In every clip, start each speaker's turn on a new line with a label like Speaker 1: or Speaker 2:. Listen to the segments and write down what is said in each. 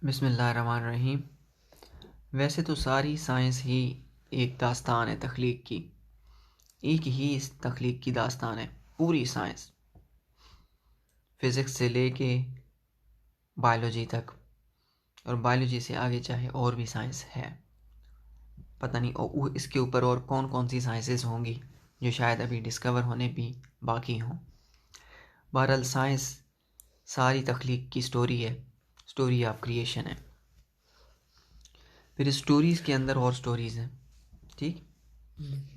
Speaker 1: बिस्मिल्लाहिर्रहमानिर्रहीम। वैसे तो सारी साइंस ही एक दास्तान है तख्लीक की, एक ही इस तख्लीक की दास्तान है पूरी साइंस, फ़िज़िक्स से लेके बायोलॉजी तक, और बायोलॉजी से आगे चाहे और भी साइंस है। पता नहीं और इसके ऊपर और कौन कौन सी साइंसेस होंगी जो शायद अभी डिस्कवर होने भी बाकी हों। बहरहाल साइंस सारी तख्लीक की स्टोरी है, स्टोरी ऑफ क्रिएशन है। फिर स्टोरीज़ के अंदर और स्टोरीज़ हैं, ठीक,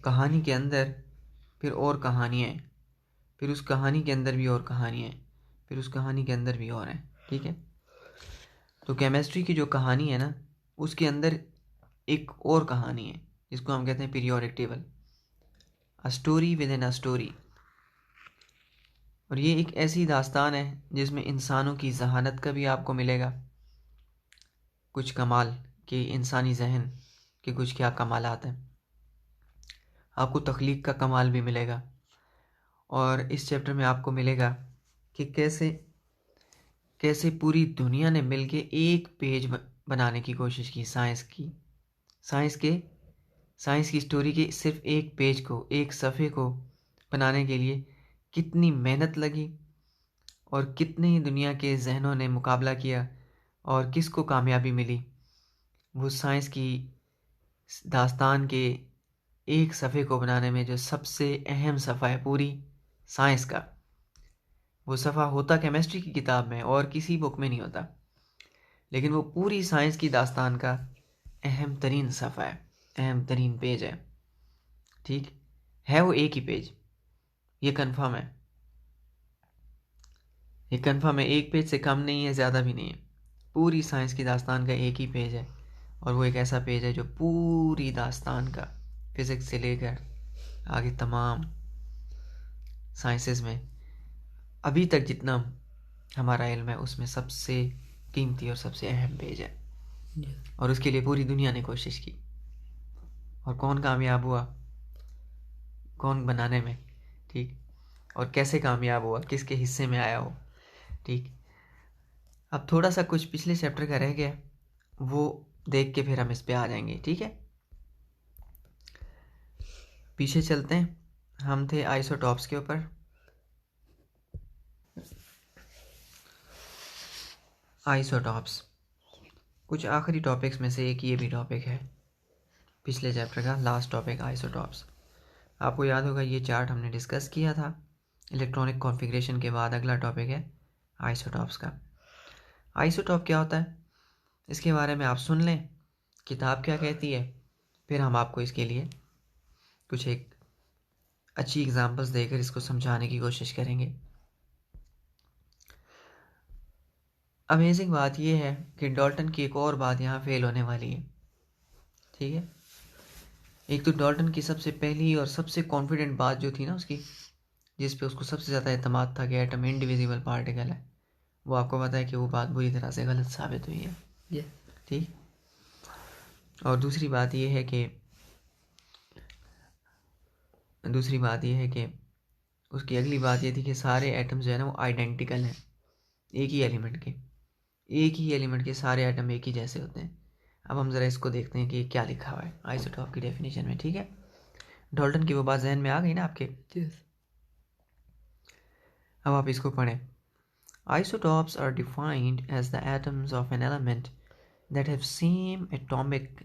Speaker 1: कहानी के अंदर फिर और कहानियाँ हैं, फिर उस कहानी के अंदर भी और कहानियाँ हैं, फिर उस कहानी के अंदर भी और हैं, ठीक है। तो केमिस्ट्री की जो कहानी है ना, उसके अंदर एक और कहानी है जिसको हम कहते हैं periodic table, a story with in a story. और ये एक ऐसी दास्तान है जिसमें इंसानों की जहानत का भी आपको मिलेगा कुछ कमाल, कि इंसानी जहन के कुछ क्या कमालात हैं, आपको तख्लीक का कमाल भी मिलेगा। और इस चैप्टर में आपको मिलेगा कि कैसे कैसे पूरी दुनिया ने मिलके एक पेज बनाने की कोशिश की साइंस की स्टोरी के सिर्फ एक पेज को, एक सफ़े को बनाने के लिए कितनी मेहनत लगी और कितने ही दुनिया के जहनों ने मुकाबला किया और किसको कामयाबी मिली। वो साइंस की दास्तान के एक सफ़े को बनाने में जो सबसे अहम सफ़ा है पूरी साइंस का, वो सफ़ा होता केमिस्ट्री की किताब में और किसी बुक में नहीं होता, लेकिन वो पूरी साइंस की दास्तान का अहम तरीन सफ़ा है, अहम तरीन पेज है, ठीक है। वो एक ही पेज, ये कंफर्म है, ये कंफर्म है, एक पेज से कम नहीं है, ज़्यादा भी नहीं है। पूरी साइंस की दास्तान का एक ही पेज है, और वो एक ऐसा पेज है जो पूरी दास्तान का फिज़िक्स से लेकर आगे तमाम साइंसेस में अभी तक जितना हमारा इल्म है उसमें सबसे कीमती और सबसे अहम पेज है। और उसके लिए पूरी दुनिया ने कोशिश की, और कौन कामयाब हुआ, कौन बनाने में, ठीक, और कैसे कामयाब हुआ, किसके हिस्से में आया हो, ठीक। अब थोड़ा सा कुछ पिछले चैप्टर का रह गया, वो देख के फिर हम इस पे आ जाएंगे, ठीक है। पीछे चलते हैं, हम थे आइसोटॉप्स के ऊपर। आइसोटॉप्स कुछ आखिरी टॉपिक्स में से एक ये भी टॉपिक है, पिछले चैप्टर का लास्ट टॉपिक आइसोटॉप्स। आपको याद होगा ये चार्ट हमने डिस्कस किया था। इलेक्ट्रॉनिक कॉन्फ़िगरेशन के बाद अगला टॉपिक है आइसोटॉप्स का। आइसोटॉप क्या होता है इसके बारे में आप सुन लें, किताब क्या कहती है, फिर हम आपको इसके लिए कुछ एक अच्छी एग्जांपल्स देकर इसको समझाने की कोशिश करेंगे। अमेजिंग बात यह है कि डाल्टन की एक और बात यहाँ फेल होने वाली है, ठीक है। एक तो डाल्टन की सबसे पहली और सबसे कॉन्फिडेंट बात जो थी ना उसकी, जिस पे उसको सबसे ज़्यादा एतमाद था कि एटम इंडिविजिबल पार्टिकल है, वो आपको पता है कि वो बात बुरी तरह से गलत साबित हुई है, ठीक। और दूसरी बात यह है कि उसकी अगली बात ये थी कि सारे एटम्स जो है ना वो आइडेंटिकल हैं, एक ही एलिमेंट के सारे एटम एक ही जैसे होते हैं। अब हम ज़रा इसको देखते हैं कि क्या लिखा हुआ है आइसोटॉप की डेफिनेशन में, ठीक है। डाल्टन की वो बात जहन में आ गई ना आपके? अब आप इसको पढ़ें। Isotopes are defined as the atoms of an element that have same atomic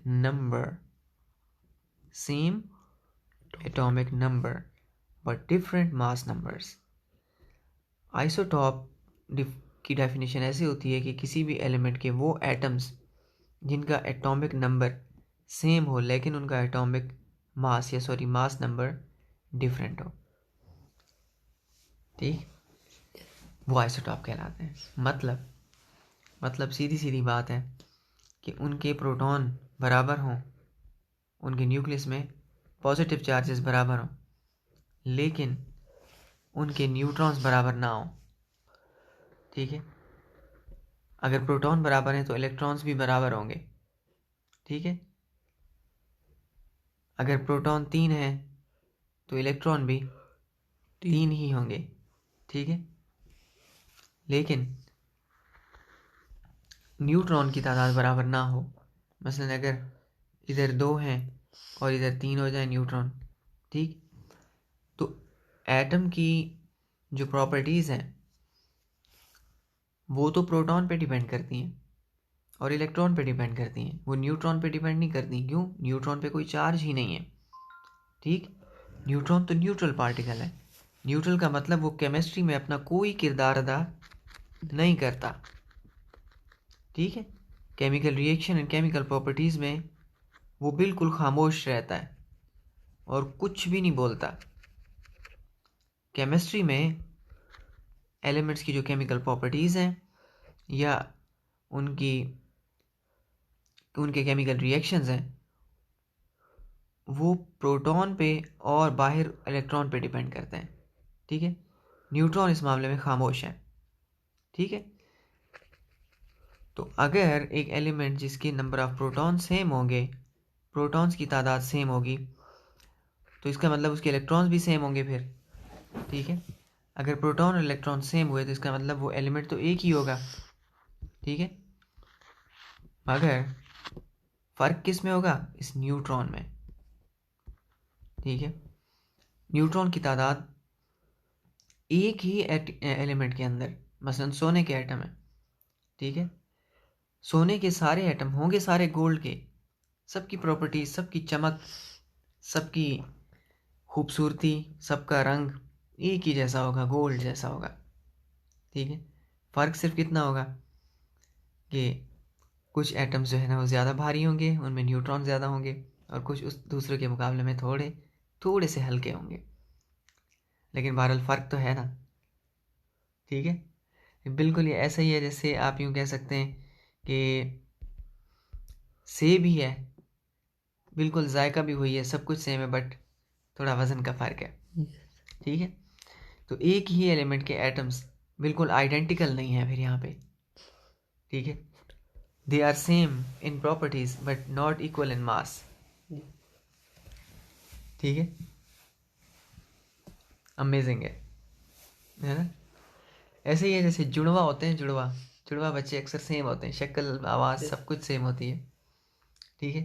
Speaker 1: number but different mass numbers. Isotope की डेफिनेशन ऐसी होती है कि किसी भी एलिमेंट के वो एटम्स जिनका एटॉमिक नंबर सेम हो लेकिन उनका एटॉमिक मास नंबर डिफरेंट हो, ठीक, वो आइसोटॉप कहलाते हैं। मतलब सीधी सीधी बात है कि उनके प्रोटॉन बराबर हों, उनके न्यूक्लियस में पॉजिटिव चार्जेस बराबर हों, लेकिन उनके न्यूट्रॉन्स बराबर ना हों, ठीक है। अगर प्रोटॉन बराबर हैं तो इलेक्ट्रॉन्स भी बराबर होंगे, ठीक है। अगर प्रोटॉन 3 है तो इलेक्ट्रॉन भी 3 ही होंगे, ठीक है। लेकिन न्यूट्रॉन की तादाद बराबर ना हो, मसलन अगर इधर 2 हैं और इधर 3 हो जाए न्यूट्रॉन, ठीक, तो एटम की जो प्रॉपर्टीज़ हैं वो तो प्रोटॉन पे डिपेंड करती हैं और इलेक्ट्रॉन पे डिपेंड करती हैं, वो न्यूट्रॉन पे डिपेंड नहीं करती। क्यों? न्यूट्रॉन पे कोई चार्ज ही नहीं है, ठीक। न्यूट्रॉन तो न्यूट्रल पार्टिकल है। न्यूट्रल का मतलब वो केमिस्ट्री में अपना कोई किरदार अदा नहीं करता, ठीक है। Chemical reaction and chemical properties में वो बिल्कुल खामोश रहता है और कुछ भी नहीं बोलता। केमिस्ट्री में एलिमेंट्स की जो केमिकल प्रॉपर्टीज़ हैं या उनके केमिकल रिएक्शंस हैं वो प्रोटॉन पे और बाहर इलेक्ट्रॉन पे डिपेंड करते हैं, ठीक है। न्यूट्रॉन इस मामले में खामोश है, ठीक है। तो अगर एक एलिमेंट जिसके नंबर ऑफ प्रोटॉन सेम होंगे, प्रोटॉन्स की तादाद सेम होगी, तो इसका मतलब उसके इलेक्ट्रॉन्स भी सेम होंगे फिर, ठीक है। अगर प्रोटॉन और इलेक्ट्रॉन सेम हुए तो इसका मतलब वो एलिमेंट तो एक ही होगा, ठीक है। मगर फ़र्क किस में होगा? इस न्यूट्रॉन में, ठीक है। न्यूट्रॉन की तादाद एक ही एलिमेंट के अंदर, मसलन सोने के एटम है, ठीक है। सोने के सारे एटम होंगे सारे गोल्ड के, सबकी प्रॉपर्टीज, सबकी चमक, सबकी खूबसूरती, सबका रंग एक ही जैसा होगा, गोल्ड जैसा होगा, ठीक है। फ़र्क सिर्फ कितना होगा कि कुछ एटम्स जो है ना वो ज़्यादा भारी होंगे, उनमें न्यूट्रॉन ज़्यादा होंगे, और कुछ उस दूसरे के मुकाबले में थोड़े से हल्के होंगे, लेकिन बहरहाल फ़र्क तो है ना, ठीक है। बिल्कुल ये ऐसा ही है जैसे आप यूँ कह सकते हैं कि सेब ही है, बिल्कुल जायका भी वही है, सब कुछ सेम है, बट थोड़ा वज़न का फ़र्क है, ठीक है। तो एक ही एलिमेंट के एटम्स बिल्कुल आइडेंटिकल नहीं है फिर यहाँ पे, ठीक है। They are same in properties but not equal in mass, ठीक है। अमेजिंग है ना। ऐसे ही है जैसे जुड़वा होते हैं, जुड़वा बच्चे अक्सर सेम होते हैं, शक्ल, आवाज़, सब कुछ सेम होती है, ठीक है।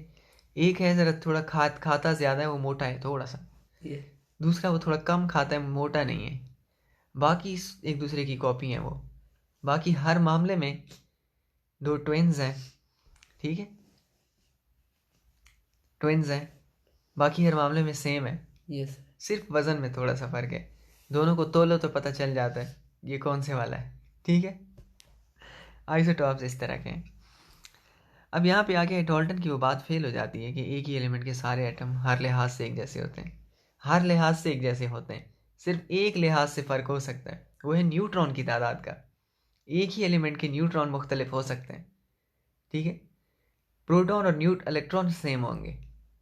Speaker 1: एक है ज़रा थोड़ा खाता ज़्यादा है, वो मोटा है थोड़ा सा, दूसरा वो थोड़ा कम खाता है, मोटा नहीं है, बाकी एक दूसरे की कॉपी हैं वो। बाकी हर मामले में दो ट्विन्स हैं, ठीक है, ट्विन्स हैं, बाकी हर मामले में सेम है,
Speaker 2: यस।
Speaker 1: सिर्फ वज़न में थोड़ा सा फ़र्क है। दोनों को तोलो तो पता चल जाता है ये कौन से वाला है, ठीक है। आइसोटॉप्स इस तरह के हैं। अब यहाँ पे आके डॉल्टन की वो बात फेल हो जाती है कि एक ही एलिमेंट के सारे एटम हर लिहाज से एक जैसे होते हैं। हर लिहाज से एक जैसे होते हैं, सिर्फ एक लिहाज से फ़र्क हो सकता है, वो है न्यूट्रॉन की तादाद का। एक ही एलिमेंट के न्यूट्रॉन मुख्तलिफ हो सकते हैं, ठीक है। प्रोटॉन और इलेक्ट्रॉन सेम होंगे,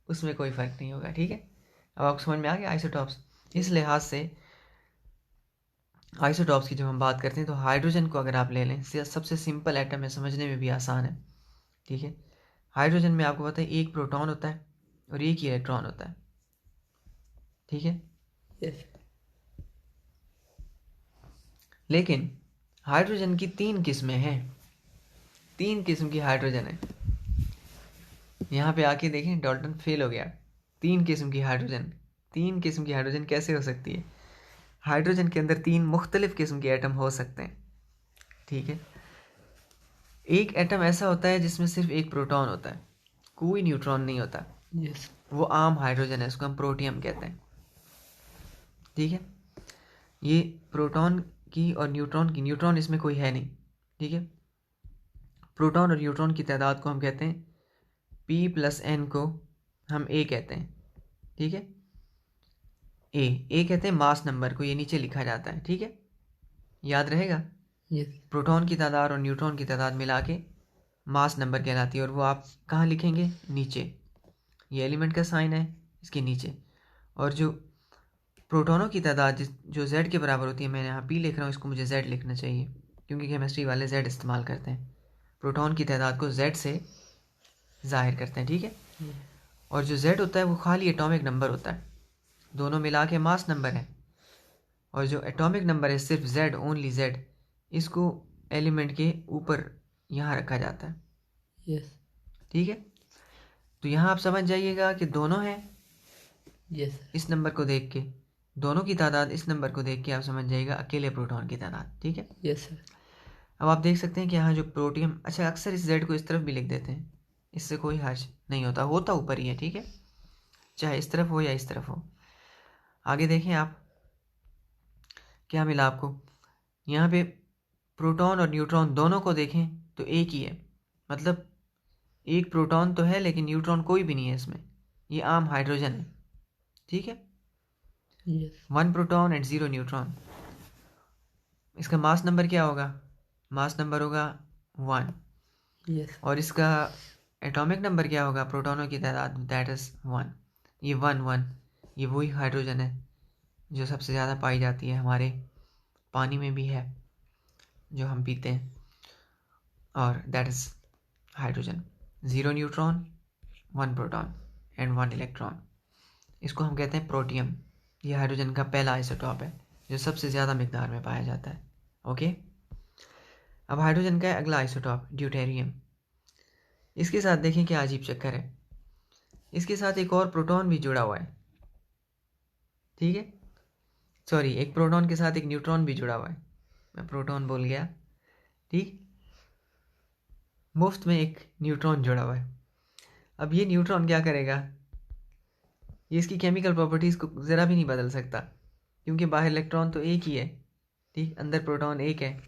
Speaker 1: उसमें कोई फ़र्क नहीं होगा, ठीक है। अब आपको समझ में आ गया आइसोटॉप्स। इस लिहाज से आइसोटॉप्स की जब हम बात करते हैं तो हाइड्रोजन को अगर आप ले लें, सबसे सिंपल एटम है, समझने में भी आसान है, ठीक है। हाइड्रोजन में आपको पता है एक प्रोटॉन होता है और एक ही इलेक्ट्रॉन होता है, ठीक है।
Speaker 2: यस।
Speaker 1: लेकिन हाइड्रोजन की 3 किस्में हैं, 3 किस्म की हाइड्रोजन है। यहाँ पे आके देखें डॉल्टन फेल हो गया। 3 किस्म की हाइड्रोजन, 3 किस्म की हाइड्रोजन कैसे हो सकती है? हाइड्रोजन के अंदर 3 मुख्तलिफ किस्म के एटम हो सकते हैं, ठीक है। एक एटम ऐसा होता है जिसमें सिर्फ एक प्रोटॉन होता है, कोई न्यूट्रॉन नहीं होता,
Speaker 2: यस।
Speaker 1: वो आम हाइड्रोजन है, उसको हम प्रोटियम कहते हैं, ठीक है। ये प्रोटॉन की और न्यूट्रॉन इसमें कोई है नहीं, ठीक है। प्रोटॉन और न्यूट्रॉन की तादाद को हम कहते हैं P+N को हम A कहते हैं, ठीक है। ए कहते हैं मास नंबर को, ये नीचे लिखा जाता है, ठीक है, याद रहेगा।
Speaker 2: यस।
Speaker 1: प्रोटॉन की तादाद और न्यूट्रॉन की तादाद मिला के मास नंबर कहलाती है, और वो आप कहाँ लिखेंगे? नीचे, ये एलिमेंट का साइन है इसके नीचे। और जो प्रोटॉनों की तादाद जो Z के बराबर होती है, मैंने यहाँ P लिख रहा हूँ, इसको मुझे Z लिखना चाहिए क्योंकि केमिस्ट्री वाले Z इस्तेमाल करते हैं, प्रोटॉन की तादाद को Z से ज़ाहिर करते हैं, ठीक है। और जो Z होता है वो खाली एटॉमिक नंबर होता है, दोनों मिला के मास नंबर है। और जो एटॉमिक नंबर है सिर्फ Z, ओनली Z, इसको एलिमेंट के ऊपर यहाँ रखा जाता है।
Speaker 2: यस
Speaker 1: ठीक है, तो यहाँ आप समझ जाइएगा कि दोनों हैं।
Speaker 2: यस
Speaker 1: इस नंबर को देख के दोनों की तादाद, इस नंबर को देख के आप समझ जाइएगा अकेले प्रोटॉन की तादाद। ठीक है,
Speaker 2: यस सर।
Speaker 1: अब आप देख सकते हैं कि यहाँ जो प्रोटियम, अच्छा अक्सर इस जेड को इस तरफ भी लिख देते हैं, इससे कोई हर्ज नहीं होता, होता ऊपर ही है। ठीक है, चाहे इस तरफ हो या इस तरफ हो। आगे देखें आप, क्या मिला आपको यहाँ पे, प्रोटॉन और न्यूट्रॉन दोनों को देखें तो एक ही है, मतलब एक प्रोटॉन तो है लेकिन न्यूट्रॉन कोई भी नहीं है इसमें, ये आम हाइड्रोजन है। ठीक है,
Speaker 2: यस
Speaker 1: 1 प्रोटॉन एंड 0 न्यूट्रॉन। इसका मास नंबर क्या होगा, मास नंबर होगा 1,
Speaker 2: यस
Speaker 1: और इसका एटॉमिक नंबर क्या होगा, प्रोटॉनों की तादाद, दैट इज़ 1। ये 1 ये वही हाइड्रोजन है जो सबसे ज़्यादा पाई जाती है, हमारे पानी में भी है जो हम पीते हैं, और that is hydrogen. 0 neutron, 1 proton and 1 electron. इसको हम कहते हैं प्रोटियम। ये हाइड्रोजन का पहला आइसोटॉप है जो सबसे ज़्यादा मिकदार में पाया जाता है। ओके, अब हाइड्रोजन का अगला आइसोटॉप ड्यूटेरियम। इसके साथ देखें क्या अजीब चक्कर है, इसके साथ एक और प्रोटॉन भी जुड़ा हुआ है। ठीक है, सॉरी, एक प्रोटॉन के साथ एक न्यूट्रॉन भी जुड़ा हुआ है, मैं प्रोटॉन बोल गया। ठीक, मुफ्त में एक न्यूट्रॉन जुड़ा हुआ है। अब ये न्यूट्रॉन क्या करेगा, ये इसकी केमिकल प्रॉपर्टीज़ को ज़रा भी नहीं बदल सकता, क्योंकि बाहर इलेक्ट्रॉन तो एक ही है, ठीक, अंदर प्रोटॉन एक है।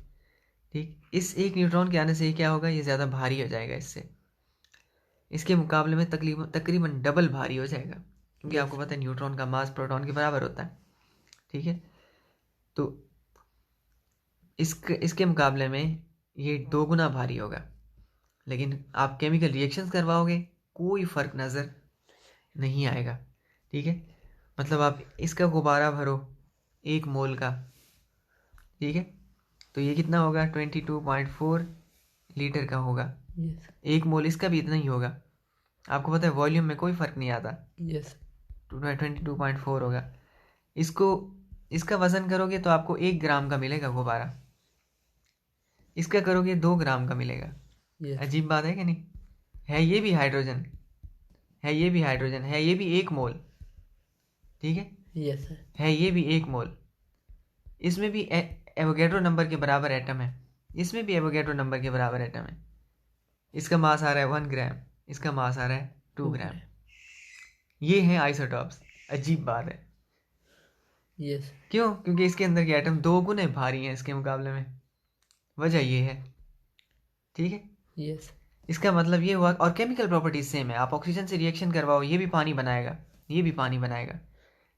Speaker 1: ठीक, इस एक न्यूट्रॉन के आने से ये क्या होगा, ये ज़्यादा भारी हो जाएगा, इससे इसके मुकाबले में तकरीबन डबल भारी हो जाएगा, क्योंकि
Speaker 2: यस
Speaker 1: आपको पता है न्यूट्रॉन का मास प्रोटॉन के बराबर होता है। ठीक है, तो इसके मुकाबले में ये 2 गुना भारी होगा, लेकिन आप केमिकल रिएक्शंस करवाओगे कोई फ़र्क नज़र नहीं आएगा। ठीक है, मतलब आप इसका गुब्बारा भरो 1 मोल का, ठीक है, तो ये कितना होगा, 22.4 लीटर का होगा।
Speaker 2: यस
Speaker 1: 1 मोल इसका भी इतना ही होगा। आपको पता है वॉल्यूम में कोई फ़र्क नहीं आता,
Speaker 2: यस
Speaker 1: 22.4 होगा। इसको, इसका वज़न करोगे तो आपको 1 ग्राम का मिलेगा गुब्बारा, इसका करोगे 2 ग्राम का मिलेगा।
Speaker 2: यस
Speaker 1: अजीब बात है कि नहीं, है ये भी हाइड्रोजन, है ये भी हाइड्रोजन, है ये भी 1 मोल। ठीक है,
Speaker 2: यस सर।
Speaker 1: है ये भी 1 मोल। इसमें भी एवोगैड्रो नंबर के बराबर एटम है, इसमें भी एवोगैड्रो नंबर के बराबर एटम है। इसका मास आ रहा है 1 ग्राम, इसका मास आ रहा है 2 ग्राम। ये हैं आइसोटॉप्स। अजीब बात है,
Speaker 2: यस
Speaker 1: क्यों, क्योंकि इसके अंदर के एटम 2 गुने भारी हैं इसके मुकाबले में, वजह ये है। ठीक है,
Speaker 2: यस
Speaker 1: इसका मतलब ये हुआ, और केमिकल प्रॉपर्टीज सेम है। आप ऑक्सीजन से रिएक्शन करवाओ, ये भी पानी बनाएगा, ये भी पानी बनाएगा,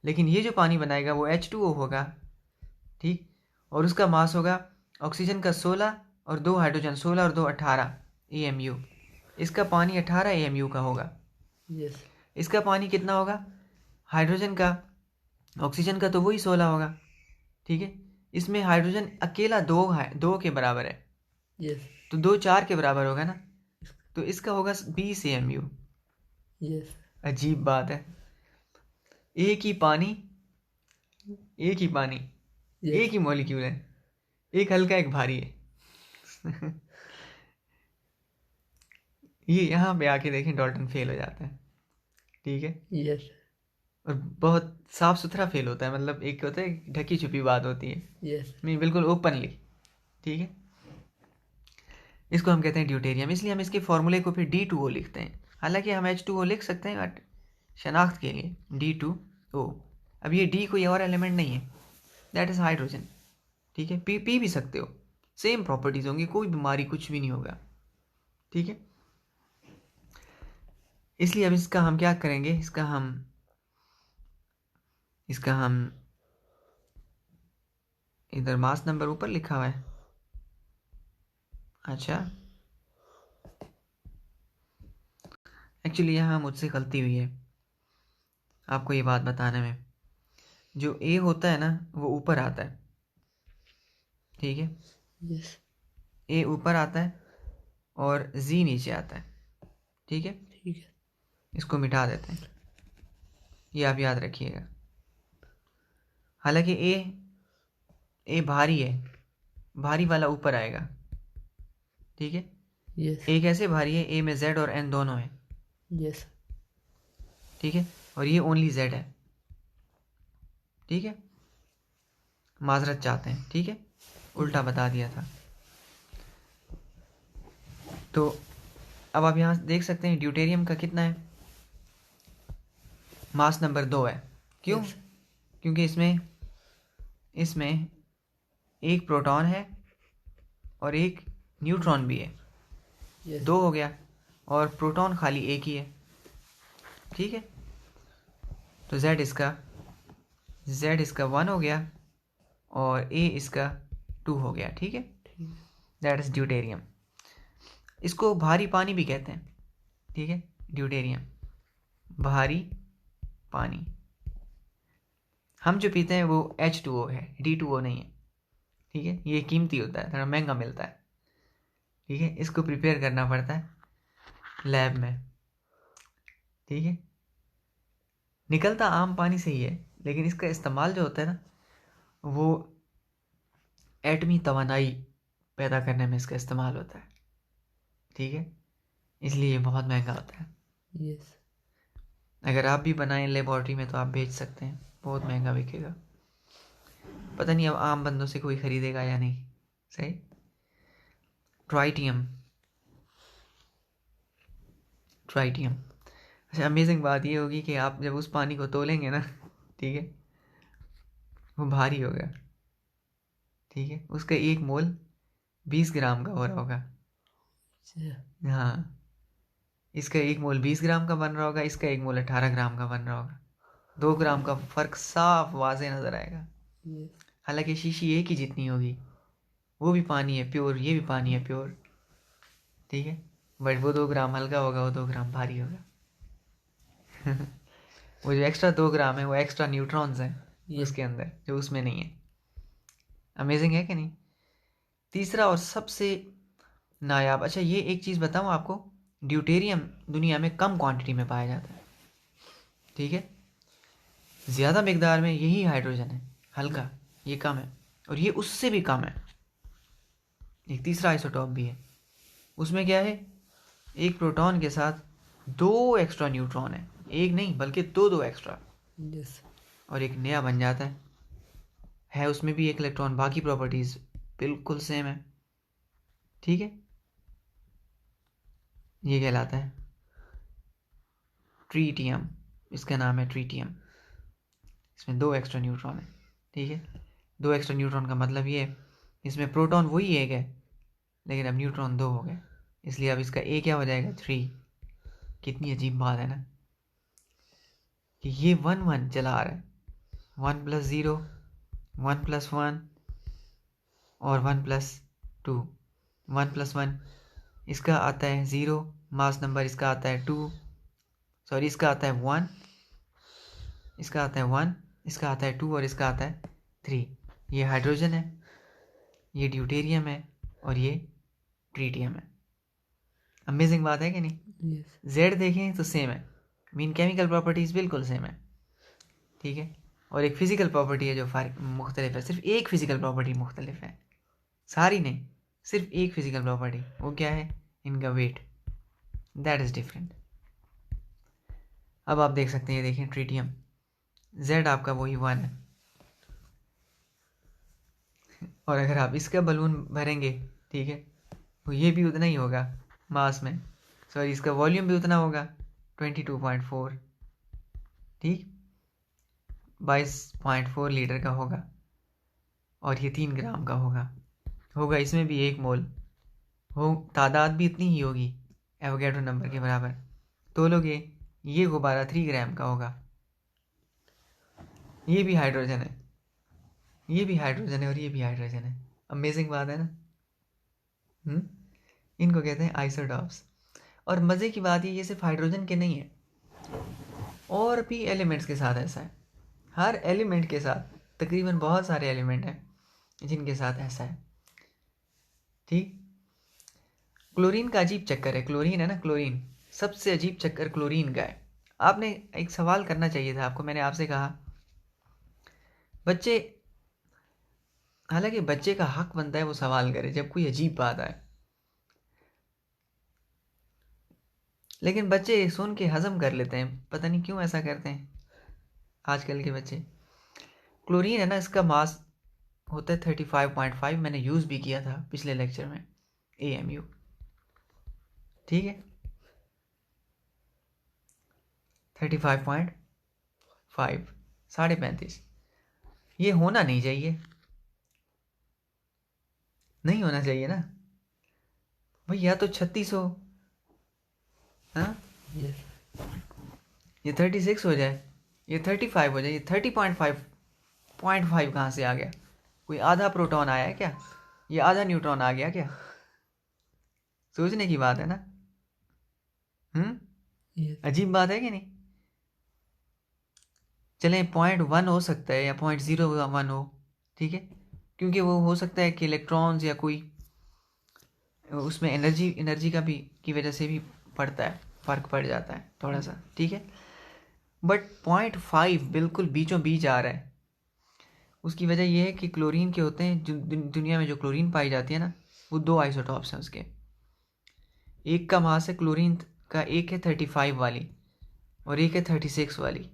Speaker 1: लेकिन ये जो पानी बनाएगा वो H2O होगा। ठीक, और उसका मास होगा ऑक्सीजन का 16 और 2 हाइड्रोजन, 16 और 2 18 AMU। इसका पानी 18 AMU का होगा।
Speaker 2: यस
Speaker 1: इसका पानी कितना होगा, हाइड्रोजन का, ऑक्सीजन का तो वही 16 होगा। ठीक है, इसमें हाइड्रोजन अकेला 2 है, 2 के बराबर है,
Speaker 2: यस
Speaker 1: तो 2 4 के बराबर होगा ना, तो इसका होगा 20 AMU।
Speaker 2: यस
Speaker 1: अजीब बात है, एक ही पानी, एक ही पानी, एक ही मॉलिक्यूल है, एक हल्का एक भारी है। ये यहाँ पे आके देखें डाल्टन फेल हो जाता है। ठीक है,
Speaker 2: यस
Speaker 1: और बहुत साफ सुथरा फेल होता है, मतलब एक होता है ढकी छुपी बात होती है,
Speaker 2: यस
Speaker 1: नहीं बिल्कुल ओपनली। ठीक है, इसको हम कहते हैं ड्यूटेरियम, इसलिए हम इसके फॉर्मूले को फिर D2O लिखते हैं। हालांकि हम H2O लिख सकते हैं बट शनाख्त के लिए D2O। अब ये D कोई और एलिमेंट नहीं है, दैट इज़ हाइड्रोजन। ठीक है, पी भी सकते हो, सेम प्रॉपर्टीज़ होंगी, कोई बीमारी कुछ भी नहीं होगा। ठीक है, इसलिए अब इसका हम क्या करेंगे, इसका हम इधर मास नंबर ऊपर लिखा हुआ है। अच्छा, एक्चुअली यहाँ मुझसे गलती हुई है आपको ये बात बताने में। जो ए होता है ना वो ऊपर आता है, ठीक है,
Speaker 2: यस
Speaker 1: ए ऊपर आता है और जी नीचे आता है। ठीक है,
Speaker 2: ठीक है
Speaker 1: इसको मिटा देते हैं, ये आप याद रखिएगा। हालांकि ए भारी है, भारी वाला ऊपर आएगा। ठीक है,
Speaker 2: यस
Speaker 1: ए कैसे भारी है, ए में जेड और एन दोनों है,
Speaker 2: यस
Speaker 1: ठीक है, और ये ओनली जेड है, ठीक है, माजरत चाहते हैं, ठीक है, उल्टा बता दिया था। तो अब आप यहाँ देख सकते हैं ड्यूटेरियम का कितना है, मास नंबर 2 है। क्यों?
Speaker 2: Yes.
Speaker 1: क्योंकि इसमें एक प्रोटॉन है और एक न्यूट्रॉन भी है,
Speaker 2: यस
Speaker 1: 2 हो गया, और प्रोटॉन खाली एक ही है, ठीक है। तो Z इसका 1 हो गया और A इसका 2 हो गया, ठीक है,
Speaker 2: ठीक
Speaker 1: दैट इज ड्यूटेरियम। इसको भारी पानी भी कहते हैं, ठीक है, ड्यूटेरियम भारी पानी। हम जो पीते हैं वो H2O है, D2O नहीं है, ठीक है, ये कीमती होता है, थोड़ा महंगा मिलता है, ठीक है, इसको प्रिपेयर करना पड़ता है लैब में, ठीक है। निकलता आम पानी से ही है, लेकिन इसका इस्तेमाल जो होता है ना, वो एटमी तवानाई पैदा करने में इसका इस्तेमाल होता है, ठीक है, इसलिए ये बहुत महंगा होता है।
Speaker 2: यस
Speaker 1: अगर आप भी बनाएं लेबॉर्ट्री में तो आप बेच सकते हैं, बहुत महंगा बिकेगा, पता नहीं अब आम बंदों से कोई खरीदेगा या नहीं, सही। ट्राइटियम, अच्छा, अमेजिंग बात ये होगी कि आप जब उस पानी को तोलेंगे ना, ठीक है, वो भारी होगा, ठीक है, उसका 1 मोल 20 ग्राम का हो रहा होगा,
Speaker 2: अच्छा
Speaker 1: हाँ, इसका 1 मोल 20 ग्राम का बन रहा होगा, इसका 1 मोल 18 ग्राम का बन रहा होगा, 2 ग्राम का फर्क साफ वाजे नजर आएगा।
Speaker 2: यस
Speaker 1: हालांकि शीशी एक ही जितनी होगी, वो भी पानी है प्योर, ये भी पानी है प्योर, ठीक है, बट वो 2 ग्राम हल्का होगा, वो 2 ग्राम भारी होगा। वो जो एक्स्ट्रा 2 ग्राम है वो एक्स्ट्रा न्यूट्रॉन्स हैं
Speaker 2: Yes.
Speaker 1: उसके अंदर, जो उसमें नहीं है। अमेजिंग है कि नहीं। तीसरा और सबसे नायाब, अच्छा ये एक चीज़ बताऊँ आपको, ड्यूटेरियम दुनिया में कम क्वांटिटी में पाया जाता है, ठीक है, ज़्यादा मिकदार में यही हाइड्रोजन है, हल्का, ये कम है, और ये उससे भी कम है। एक तीसरा आइसोटॉप भी है, उसमें क्या है, एक प्रोटॉन के साथ 2 एक्स्ट्रा न्यूट्रॉन है, एक नहीं बल्कि 2 एक्स्ट्रा,
Speaker 2: यस
Speaker 1: और एक नया बन जाता है उसमें भी एक इलेक्ट्रॉन, बाकी प्रॉपर्टीज बिल्कुल सेम है, ठीक है, ये कहलाता है ट्रीटियम, इसका नाम है ट्रीटियम, इसमें 2 एक्स्ट्रा न्यूट्रॉन है, ठीक है, 2 एक्स्ट्रा न्यूट्रॉन का मतलब ये है, इसमें प्रोटॉन वही एक है लेकिन अब न्यूट्रॉन 2 हो गए, इसलिए अब इसका ए क्या हो जाएगा 3। कितनी अजीब बात है ना, कि ये 1 1 चला आ रहा है, 1 + 0 1 + 1 और 1 + 2, 1 + 1 इसका आता है 0, मास नंबर इसका आता है 2, सॉरी इसका आता है 1, इसका आता है 1, इसका आता है 2 और इसका आता है 3। ये हाइड्रोजन है, ये ड्यूटेरियम है और ये ट्रीटियम है। अमेजिंग बात है कि नहीं।
Speaker 2: यस
Speaker 1: जेड देखें तो सेम है, मीन केमिकल प्रॉपर्टीज बिल्कुल सेम है, ठीक है, और एक फिजिकल प्रॉपर्टी है जो फर्क मुख्तलिफ है, सिर्फ एक फिजिकल प्रॉपर्टी मुख्तलिफ है, सारी नहीं, सिर्फ एक फिजिकल प्रॉपर्टी, वो क्या है, इनका वेट, दैट इज डिफरेंट। अब आप देख सकते हैं, ये देखें ट्रीटियम, जेड आपका वही 1 है, और अगर आप इसका बलून भरेंगे, ठीक है, तो ये भी उतना ही होगा मास में, सॉरी इसका वॉल्यूम भी उतना होगा 22.4, ठीक, 22.4 लीटर का होगा, और ये 3 ग्राम का होगा इसमें भी 1 मोल हो, तादाद भी इतनी ही होगी एवोगैड्रो नंबर के बराबर, तो लोगे ये गुब्बारा 3 ग्राम का होगा, ये भी हाइड्रोजन है, ये भी हाइड्रोजन है और ये भी हाइड्रोजन है। अमेजिंग बात है ना। इनको कहते हैं आइसोटॉप्स। और मज़े की बात ये सिर्फ हाइड्रोजन के नहीं है, और भी एलिमेंट्स के साथ ऐसा है, हर एलिमेंट के साथ, तकरीबन बहुत सारे एलिमेंट हैं जिनके साथ ऐसा है, ठीक। क्लोरीन का अजीब चक्कर है, क्लोरीन है ना, क्लोरीन सबसे अजीब चक्कर क्लोरीन का है। आपने एक सवाल करना चाहिए था आपको, मैंने आपसे कहा बच्चे, हालांकि बच्चे का हक बनता है वो सवाल करे जब कोई अजीब बात आए, लेकिन बच्चे सुन के हजम कर लेते हैं, पता नहीं क्यों ऐसा करते हैं आजकल के बच्चे। क्लोरीन है ना, इसका मास होता है 35.5, मैंने यूज़ भी किया था पिछले लेक्चर में, AMU, ठीक है, 35.5, 35.5। ये होना नहीं चाहिए, नहीं होना चाहिए ना भाई, या तो 36 हो, हाँ,
Speaker 2: यस
Speaker 1: ये 36 हो जाए, ये 35 हो जाए, ये 30.5 कहाँ से आ गया? कोई आधा प्रोटॉन आया है क्या? ये आधा न्यूट्रॉन आ गया क्या? सोचने की बात है ना।
Speaker 2: यस
Speaker 1: अजीब बात है कि नहीं? चले 0.1 हो सकता है या 0.01 हो, ठीक है, क्योंकि वो हो सकता है कि इलेक्ट्रॉन्स या कोई उसमें एनर्जी का भी की वजह से भी पड़ता है, फ़र्क पड़ जाता है थोड़ा सा, ठीक है। बट 0.5 बिल्कुल बीचों बीच आ रहा है। उसकी वजह यह है कि क्लोरीन के होते हैं, जो दुनिया में जो क्लोरीन पाई जाती है ना, वो 2 आइसोटॉप्स हैं उसके। एक का मास है क्लोरीन का, एक है 35 वाली और एक है 36 वाली,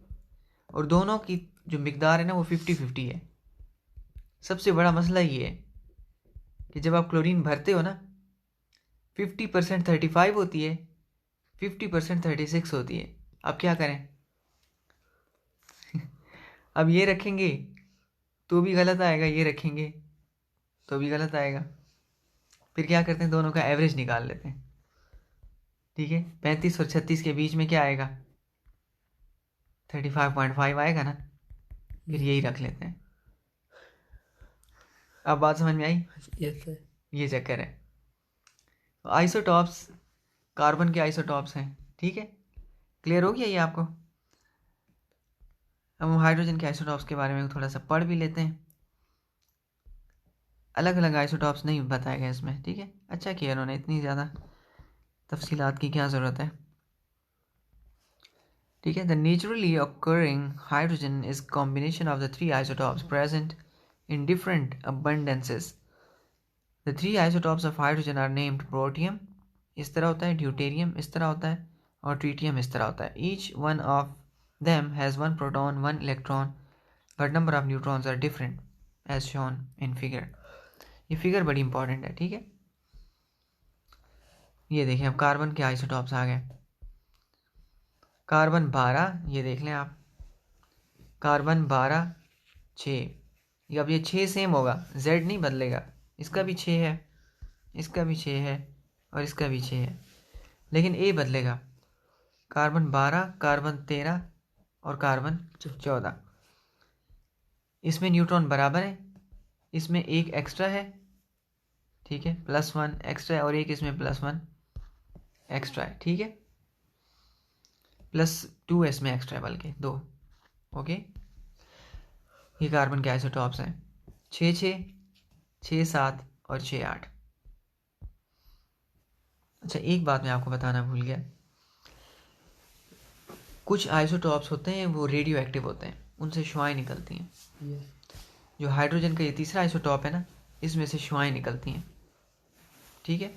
Speaker 1: और दोनों की जो मिकदार है ना वो 50-50 है। सबसे बड़ा मसला ये है कि जब आप क्लोरीन भरते हो ना, 50% 35 होती है, 50% 36 होती है। अब क्या करें? अब ये रखेंगे तो भी गलत आएगा, ये रखेंगे तो भी गलत आएगा। फिर क्या करते हैं, दोनों का एवरेज निकाल लेते हैं, ठीक है। 35 और 36 के बीच में क्या आएगा? 35.5 आएगा ना, फिर यही रख लेते हैं। अब बात समझ में आई?
Speaker 2: यस सर
Speaker 1: ये चक्कर है। आइसोटॉप्स कार्बन के आइसोटॉप्स हैं, ठीक है, क्लियर हो गया ये आपको? अब हम हाइड्रोजन के आइसोटॉप्स के बारे में थोड़ा सा पढ़ भी लेते हैं। अलग अलग आइसोटॉप्स नहीं बताए गए इसमें, ठीक है, अच्छा किया उन्होंने, इतनी ज़्यादा तफसीलात की क्या ज़रूरत है, ठीक है। The naturally occurring hydrogen is combination of the three isotopes present in different abundances. The three isotopes of hydrogen are named protium, इस तरह होता है, ड्यूटेरियम इस तरह होता है, और ट्रीटियम इस तरह होता है. Each one of them has one proton, one electron, but number of neutrons are different as shown in figure. ये फिगर बड़ी इंपॉर्टेंट है, ठीक है। ये देखें, अब कार्बन के आइसोटॉप्स आ गए। कार्बन 12, ये देख लें आप, कार्बन 12 6, अब ये 6 सेम होगा, Z नहीं बदलेगा, इसका भी 6 है, इसका भी 6 है, और इसका भी 6 है, लेकिन A बदलेगा। कार्बन 12, कार्बन 13 और कार्बन 14, इसमें न्यूट्रॉन बराबर है, इसमें एक एक्स्ट्रा है, ठीक है, +1 एक्स्ट्रा है, और एक इसमें +1 एक्स्ट्रा है, ठीक है, +2 इसमें एक्स्ट्रा है, बल्कि 2, ओके। ये कार्बन के आइसोटॉप्स हैं, 6-6, 6-7 और 6-8। अच्छा, एक बात मैं आपको बताना भूल गया, कुछ आइसोटॉप्स होते हैं वो रेडियो एक्टिव होते हैं, उनसे शुआएं निकलती हैं।
Speaker 2: यस
Speaker 1: जो हाइड्रोजन का ये तीसरा आइसोटॉप है ना, इसमें से शुआएं निकलती हैं, ठीक है,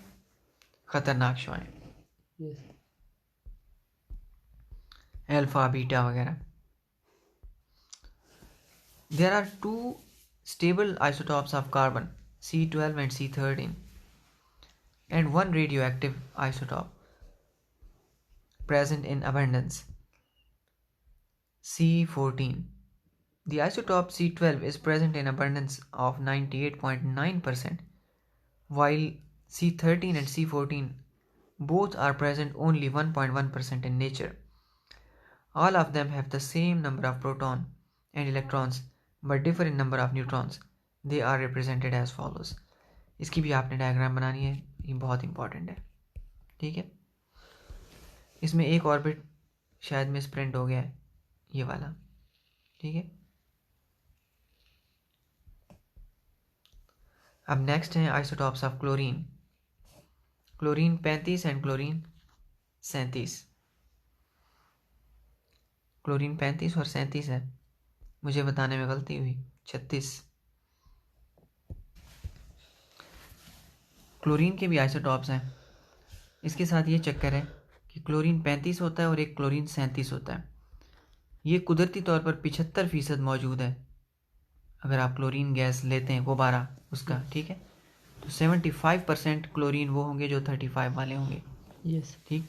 Speaker 1: खतरनाक शुआएं,
Speaker 2: यस
Speaker 1: अल्फा बीटा वगैरह। There are two stable isotopes of carbon, C12 and C13, and one radioactive isotope present in abundance, C14. The isotope C12 is present in abundance of 98.9%, while C13 and C14 both are present only 1.1% in nature. All of them have the same number of protons and electrons but differ in number of neutrons. They are represented as follows. इसकी भी आपने diagram बनानी है, ये बहुत important है, ठीक है। इसमें एक ऑर्बिट शायद मिसप्रिंट हो गया है, ये वाला, ठीक है। अब नेक्स्ट है isotopes of chlorine. Chlorine 35 and chlorine 37। Chlorine 35 और 37 है, मुझे बताने में गलती हुई, 36। क्लोरीन के भी आइसोटॉप्स हैं। इसके साथ ये चक्कर है कि क्लोरीन 35 होता है और एक क्लोरीन 37 होता है। ये कुदरती तौर पर 75% मौजूद है अगर आप क्लोरीन गैस लेते हैं गुब्बारा उसका, ठीक है। तो 75% क्लोरीन वो होंगे जो 35 वाले होंगे,
Speaker 2: यस।
Speaker 1: ठीक।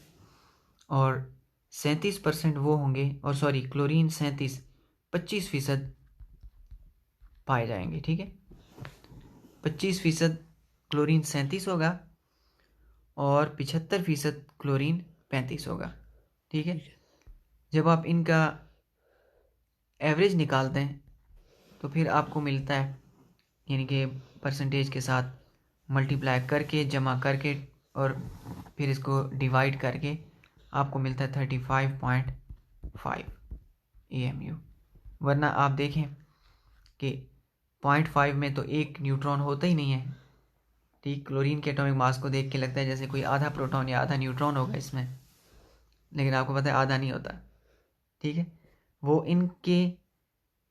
Speaker 1: और 37% वो होंगे, और सॉरी क्लोरीन 25% पाए जाएंगे, ठीक है। 25% क्लोरीन 37 होगा और 75% क्लोरीन 35 होगा, ठीक है। जब आप इनका एवरेज निकालते हैं तो फिर आपको मिलता है, यानी कि परसेंटेज के साथ मल्टीप्लाई करके, जमा करके और फिर इसको डिवाइड करके आपको मिलता है 35.5 AMU। वरना आप देखें कि 0.5 में तो एक न्यूट्रॉन होता ही नहीं है, ठीक। क्लोरीन के एटॉमिक मास को देख के लगता है जैसे कोई आधा प्रोटॉन या आधा न्यूट्रॉन होगा इसमें, लेकिन आपको पता है आधा नहीं होता, ठीक है। वो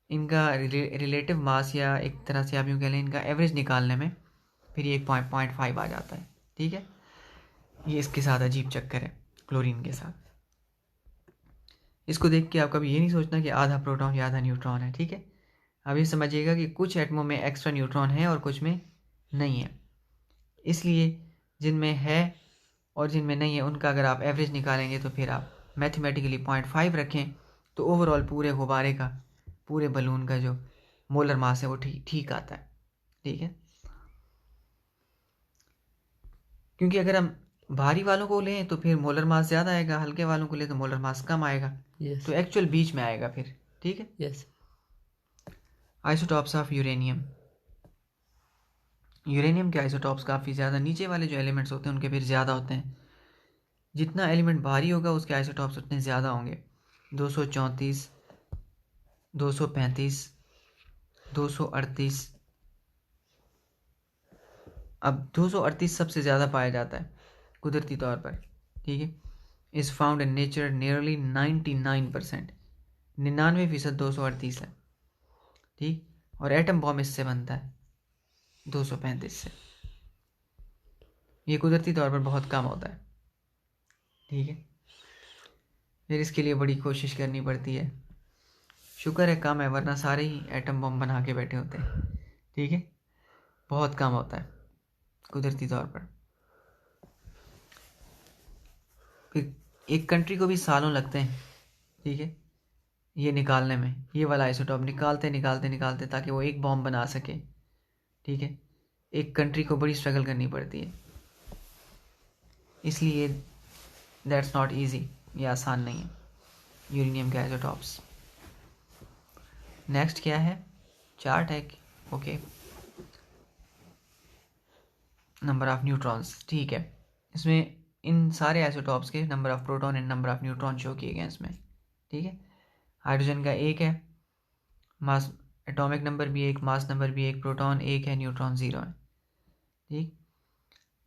Speaker 1: इनका रिलेटिव मास, या एक तरह से आप यूँ कह लें इनका एवरेज निकालने में फिर ये 0.5 आ जाता है, ठीक है। ये इसके साथ अजीब चक्कर है क्लोरीन के साथ। इसको देख के आप कभी ये नहीं सोचना कि आधा प्रोटॉन या आधा न्यूट्रॉन है, ठीक है। अब ये समझिएगा कि कुछ एटमों में एक्स्ट्रा न्यूट्रॉन है और कुछ में नहीं है, इसलिए जिनमें है और जिनमें नहीं है उनका अगर आप एवरेज निकालेंगे तो फिर आप मैथमेटिकली 0.5 रखें तो ओवरऑल पूरे गुब्बारे का, पूरे बलून का जो मोलर मास है वो ठीक आता है, ठीक है। क्योंकि अगर हम भारी वालों को लें तो फिर मोलर मास ज़्यादा आएगा, हल्के वालों को लें तो मोलर मास कम आएगा,
Speaker 2: यस।
Speaker 1: तो एक्चुअल बीच में आएगा फिर, ठीक है।
Speaker 2: Yes.
Speaker 1: Isotopes of uranium. Uranium के आइसोटॉप्स काफ़ी ज़्यादा, नीचे वाले जो एलिमेंट्स होते हैं उनके फिर ज़्यादा होते हैं। जितना एलिमेंट भारी होगा उसके आइसोटॉप्स उतने ज़्यादा होंगे। 234, 235, 238। अब 238 सबसे ज़्यादा पाया जाता है कुदरती तौर पर, ठीक है। Is found in nature nearly 99%, 99% 238 है, ठीक। और एटम बॉम्ब इससे बनता है 235 से। ये कुदरती तौर पर बहुत कम होता है, ठीक है। फिर इसके लिए बड़ी कोशिश करनी पड़ती है, शुक्र है कम है, वरना सारे ही एटम बम बना के बैठे होते हैं, ठीक है। बहुत कम होता है कुदरती तौर पर। फिर एक कंट्री को भी सालों लगते हैं, ठीक है, ये निकालने में, ये वाला आइसोटॉप निकालते निकालते निकालते ताकि वो एक बॉम्ब बना सके, ठीक है। एक कंट्री को बड़ी स्ट्रगल करनी पड़ती है, इसलिए दैट्स नॉट इजी, ये आसान नहीं है यूरेनियम के आइसोटॉप्स। नेक्स्ट क्या है, चार्ट है, ओके। नंबर ऑफ न्यूट्रॉन्स, ठीक है। इसमें इन सारे आइसोटॉप्स के number of proton and number of neutron show किए गए इसमें, ठीक है। हाइड्रोजन का एक है, मास एटॉमिक नंबर भी एक, मास नंबर भी एक, प्रोटॉन एक है, न्यूट्रॉन 0 है, ठीक।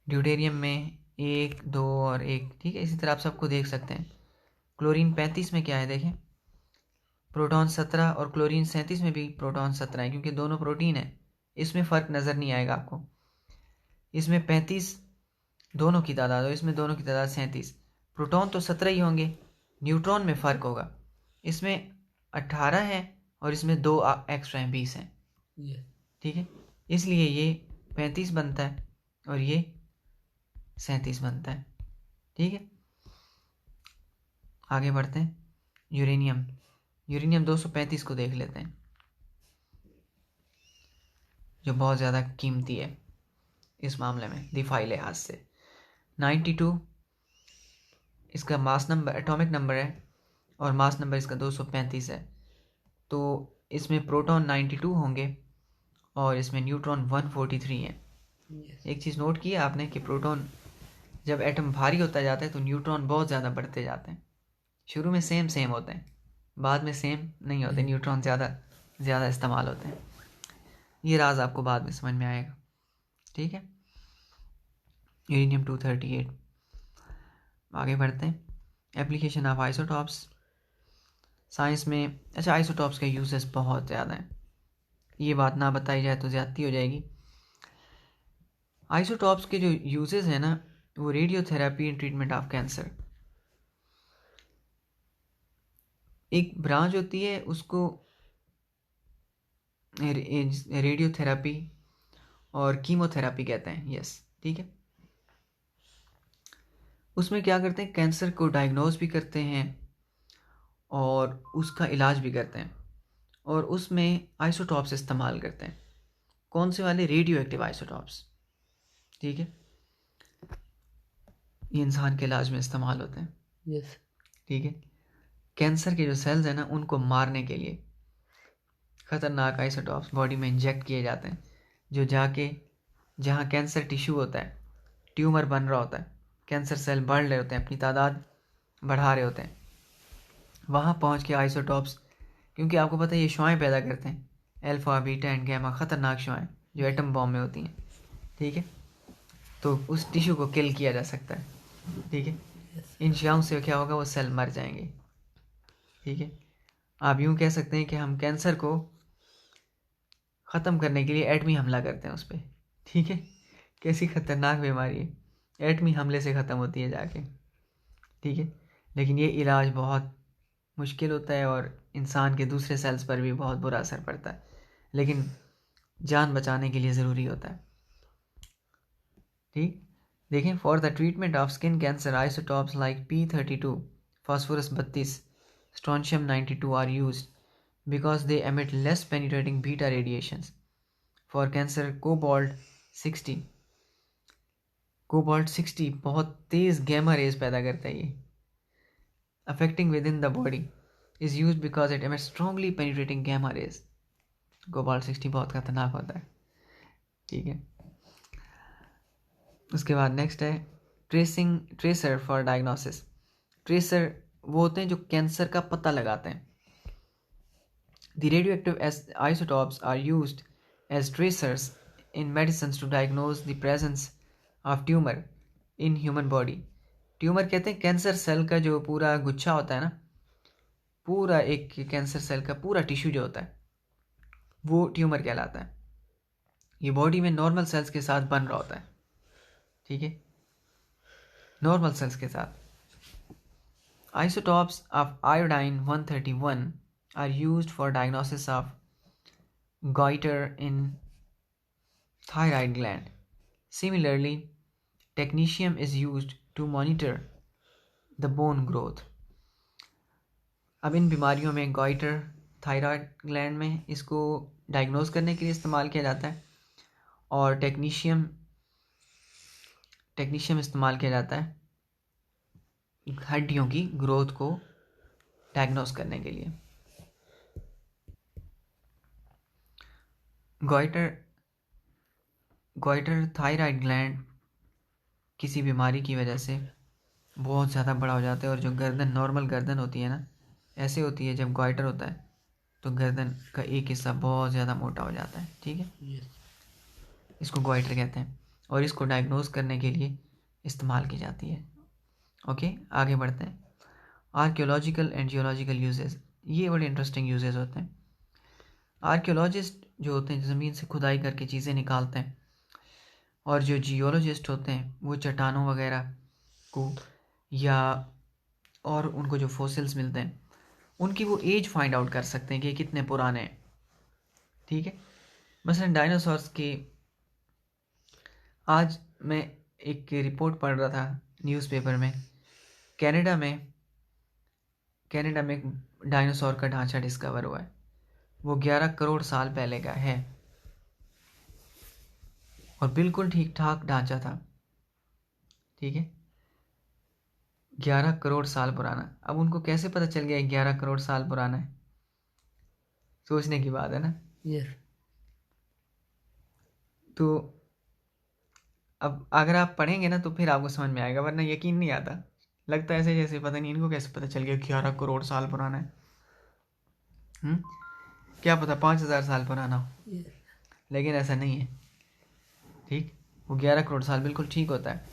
Speaker 1: ड्यूटेरियम में 1, 2 और 1, ठीक है। इसी तरह आप सबको देख सकते हैं। क्लोरीन 35 में क्या है देखें, प्रोटॉन 17, और क्लोरीन 37 में भी प्रोटॉन 17 है, क्योंकि दोनों प्रोटीन है, इसमें फ़र्क नज़र नहीं आएगा आपको। इसमें 35 दोनों की तादाद हो, इसमें दोनों की तादाद 37। प्रोटॉन तो 17 ही होंगे, न्यूट्रॉन में फ़र्क होगा, इसमें 18 है और इसमें 2 एक्स्ट्रा हैं, 20 हैं, ठीक है। इसलिए ये 35 बनता है और ये 37 बनता है, ठीक है। आगे बढ़ते हैं। यूरेनियम 235 को देख लेते हैं, जो बहुत ज़्यादा कीमती है इस मामले में दिफाई लिहाज से। 92 इसका मास नंबर, एटॉमिक नंबर है, और मास नंबर इसका 235 है। तो इसमें प्रोटॉन 92 होंगे और इसमें न्यूट्रॉन 143 हैं। एक चीज़ नोट की आपने कि प्रोटॉन जब एटम भारी होता जाता है तो न्यूट्रॉन बहुत ज़्यादा बढ़ते जाते हैं। शुरू में सेम होते हैं, बाद में सेम नहीं होते, न्यूट्रॉन ज़्यादा इस्तेमाल होते हैं। ये राज आपको बाद में समझ में आएगा, ठीक है। यूरेनियम 238। आगे बढ़ते हैं। एप्लीकेशन ऑफ आइसोटॉप्स साइंस में। अच्छा, आइसोटॉप्स के यूजेस बहुत ज़्यादा हैं, ये बात ना बताई जाए तो ज़्यादती हो जाएगी। आइसोटॉप्स के जो यूजेस हैं ना, वो radiotherapy in treatment of cancer, एक ब्रांच होती है, उसको रेडियोथेरापी और कीमोथेरापी कहते हैं। यस, ठीक है। उसमें क्या करते हैं, कैंसर को डायग्नोज भी करते हैं और उसका इलाज भी करते हैं, और उसमें आइसोटॉप्स इस्तेमाल करते हैं। कौन से वाले? रेडियो एक्टिव आइसोटॉप्स, ठीक है। ये इंसान के इलाज में इस्तेमाल होते हैं,
Speaker 2: यस,
Speaker 1: ठीक है। कैंसर के जो सेल्स हैं ना, उनको मारने के लिए खतरनाक आइसोटॉप्स बॉडी में इंजेक्ट किए जाते हैं, जो जाके जहाँ कैंसर टिश्यू होता है, ट्यूमर बन रहा होता है, कैंसर सेल बढ़ रहे होते हैं, अपनी तादाद बढ़ा रहे होते हैं, वहाँ पहुँच के आइसोटॉप्स, क्योंकि आपको पता है ये शुआएँ पैदा करते हैं, अल्फा बीटा एंड गैमा, ख़तरनाक शुआएँ जो एटम बॉम्ब में होती हैं, ठीक है। तो उस टिश्यू को किल किया जा सकता है, ठीक है।
Speaker 2: यस,
Speaker 1: इन शुआओं से क्या होगा, वो सेल मर जाएंगे, ठीक है। आप यूँ कह सकते हैं कि हम कैंसर को ख़त्म करने के लिए एटमी हमला करते हैं उस पर, ठीक है। कैसी खतरनाक बीमारी है, एटमी हमले से ख़त्म होती है जाके, ठीक है। लेकिन ये इलाज बहुत मुश्किल होता है और इंसान के दूसरे सेल्स पर भी बहुत बुरा असर पड़ता है, लेकिन जान बचाने के लिए ज़रूरी होता है, ठीक। देखें, for the treatment of skin cancer isotopes like P32, phosphorus 32, strontium 92 are used because they emit less penetrating beta radiations. For cancer, cobalt 60 बहुत तेज़ गैमा रेज पैदा करता है, ये affecting within the body is used because it emits strongly penetrating gamma rays. Cobalt 60 बहुत खतरनाक होता है, ठीक है। उसके बाद नेक्स्ट है ट्रेसर फॉर डायग्नोसिस। ट्रेसर वो होते हैं जो कैंसर का पता लगाते हैं। The radioactive isotopes are used as tracers in medicines to diagnose the presence of tumor in human body. Tumour कहते हैं कैंसर सेल का जो पूरा गुच्छा होता है ना, पूरा एक कैंसर सेल का पूरा टिश्यू जो होता है वो ट्यूमर कहलाता है। ये बॉडी में नॉर्मल सेल्स के साथ बन रहा होता है, ठीक है, नॉर्मल सेल्स के साथ। Isotopes of iodine 131 are used for diagnosis of goiter in thyroid gland. Similarly, technetium is used to monitor the bone growth. अब इन बीमारियों में goiter थायराइड ग्लैंड में इसको डायग्नोज करने के लिए इस्तेमाल किया जाता है, और टेक्नीशियम इस्तेमाल किया जाता है हड्डियों की ग्रोथ को डायग्नोज करने के लिए। गोइटर थायराइड ग्लैंड किसी बीमारी की वजह से बहुत ज़्यादा बड़ा हो जाता है, और जो गर्दन, नॉर्मल गर्दन होती है ना, ऐसे होती है जब गोइटर होता है तो गर्दन का एक हिस्सा बहुत ज़्यादा मोटा हो जाता है, ठीक है।
Speaker 2: यस,
Speaker 1: इसको गोइटर कहते हैं, और इसको डायग्नोज करने के लिए इस्तेमाल की जाती है। ओके, आगे बढ़ते हैं। आर्कियोलॉजिकल एंड जियोलॉजिकल यूजेस, ये बड़े इंटरेस्टिंग यूजेस होते हैं। आर्कियोलॉजिस्ट जो होते हैं ज़मीन से खुदाई करके चीज़ें निकालते हैं, और जो जियोलॉजिस्ट होते हैं वो चट्टानों वगैरह को या और उनको जो फॉसिल्स मिलते हैं उनकी वो एज फाइंड आउट कर सकते हैं कि कितने पुराने हैं, ठीक है। मसलन डायनासोर्स के, आज मैं एक रिपोर्ट पढ़ रहा था न्यूज़पेपर में, कनाडा में एक डायनासोर का ढांचा डिस्कवर हुआ है, वो 11 करोड़ साल पहले का है, और बिल्कुल ठीक ठाक ढांचा था, ठीक है, 11 करोड़ साल पुराना। अब उनको कैसे पता चल गया 11 करोड़ साल पुराना है? सोचने की बात है ना।
Speaker 2: यस,
Speaker 1: तो अब अगर आप पढ़ेंगे ना तो फिर आपको समझ में आएगा, वरना यकीन नहीं आता, लगता है ऐसे जैसे पता नहीं इनको कैसे पता चल गया 11 करोड़ साल पुराना है। क्या पता 5,000 साल पुराना हो,
Speaker 2: यस,
Speaker 1: लेकिन ऐसा नहीं है, ठीक। वो 11 करोड़ साल बिल्कुल ठीक होता है।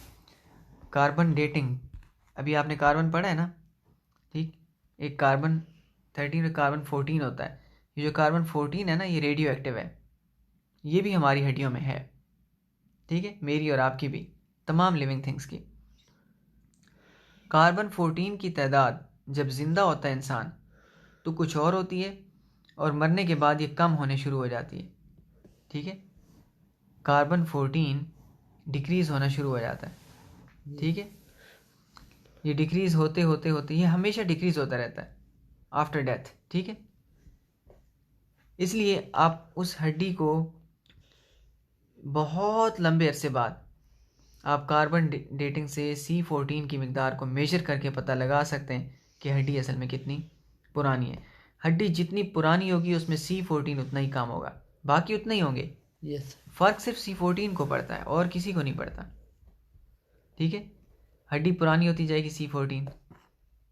Speaker 1: कार्बन डेटिंग, अभी आपने कार्बन पढ़ा है ना, ठीक। एक कार्बन 13 और कार्बन 14 होता है। ये जो कार्बन 14 है ना, ये रेडियो एक्टिव है, ये भी हमारी हड्डियों में है, ठीक है, मेरी और आपकी भी, तमाम लिविंग थिंग्स की। कार्बन 14 की तादाद जब जिंदा होता है इंसान तो कुछ और होती है, और मरने के बाद ये कम होने शुरू हो जाती है। ठीक है, कार्बन 14 डिक्रीज होना शुरू हो जाता है। ठीक है, ये डिक्रीज होते होते होते ये हमेशा डिक्रीज होता रहता है आफ्टर डेथ। ठीक है, इसलिए आप उस हड्डी को बहुत लंबे अरसे बाद आप कार्बन डेटिंग से C14 की मिकदार को मेजर करके पता लगा सकते हैं कि हड्डी असल में कितनी पुरानी है। हड्डी जितनी पुरानी होगी उसमें C14 उतना ही कम होगा, बाकी उतना ही होंगे।
Speaker 2: यस
Speaker 1: फ़र्क सिर्फ C14 को पड़ता है और किसी को नहीं पड़ता। ठीक है, हड्डी पुरानी होती जाएगी, C14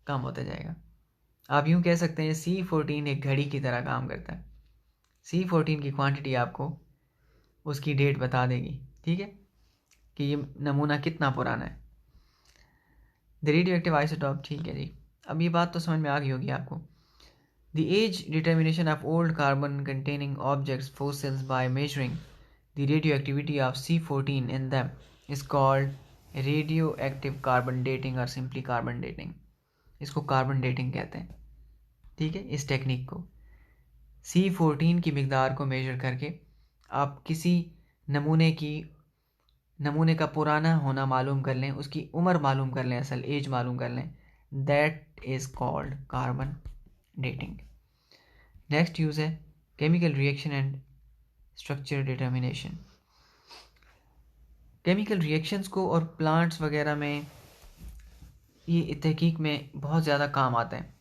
Speaker 1: कम होता जाएगा। आप यूँ कह सकते हैं C14 एक घड़ी की तरह काम करता है। C14 की क्वांटिटी आपको उसकी डेट बता देगी। ठीक है, कि ये नमूना कितना पुराना है। The radio active isotope. ठीक है जी, अब ये बात तो समझ में आ गई होगी आपको। The age determination of old carbon containing objects fossils by measuring the radioactivity of C14 in them is called radioactive carbon dating और सिंपली कार्बन डेटिंग। इसको कार्बन डेटिंग कहते हैं। ठीक है, इस टेक्निक को C14 की मिकदार को मेजर करके आप किसी नमूने का पुराना होना मालूम कर लें, उसकी उम्र मालूम कर लें, असल एज मालूम कर लें, that is called carbon dating. Next use है chemical reaction and structure determination. Chemical reactions को और प्लांट्स वगैरह में ये तहकीक में बहुत ज़्यादा काम आता है।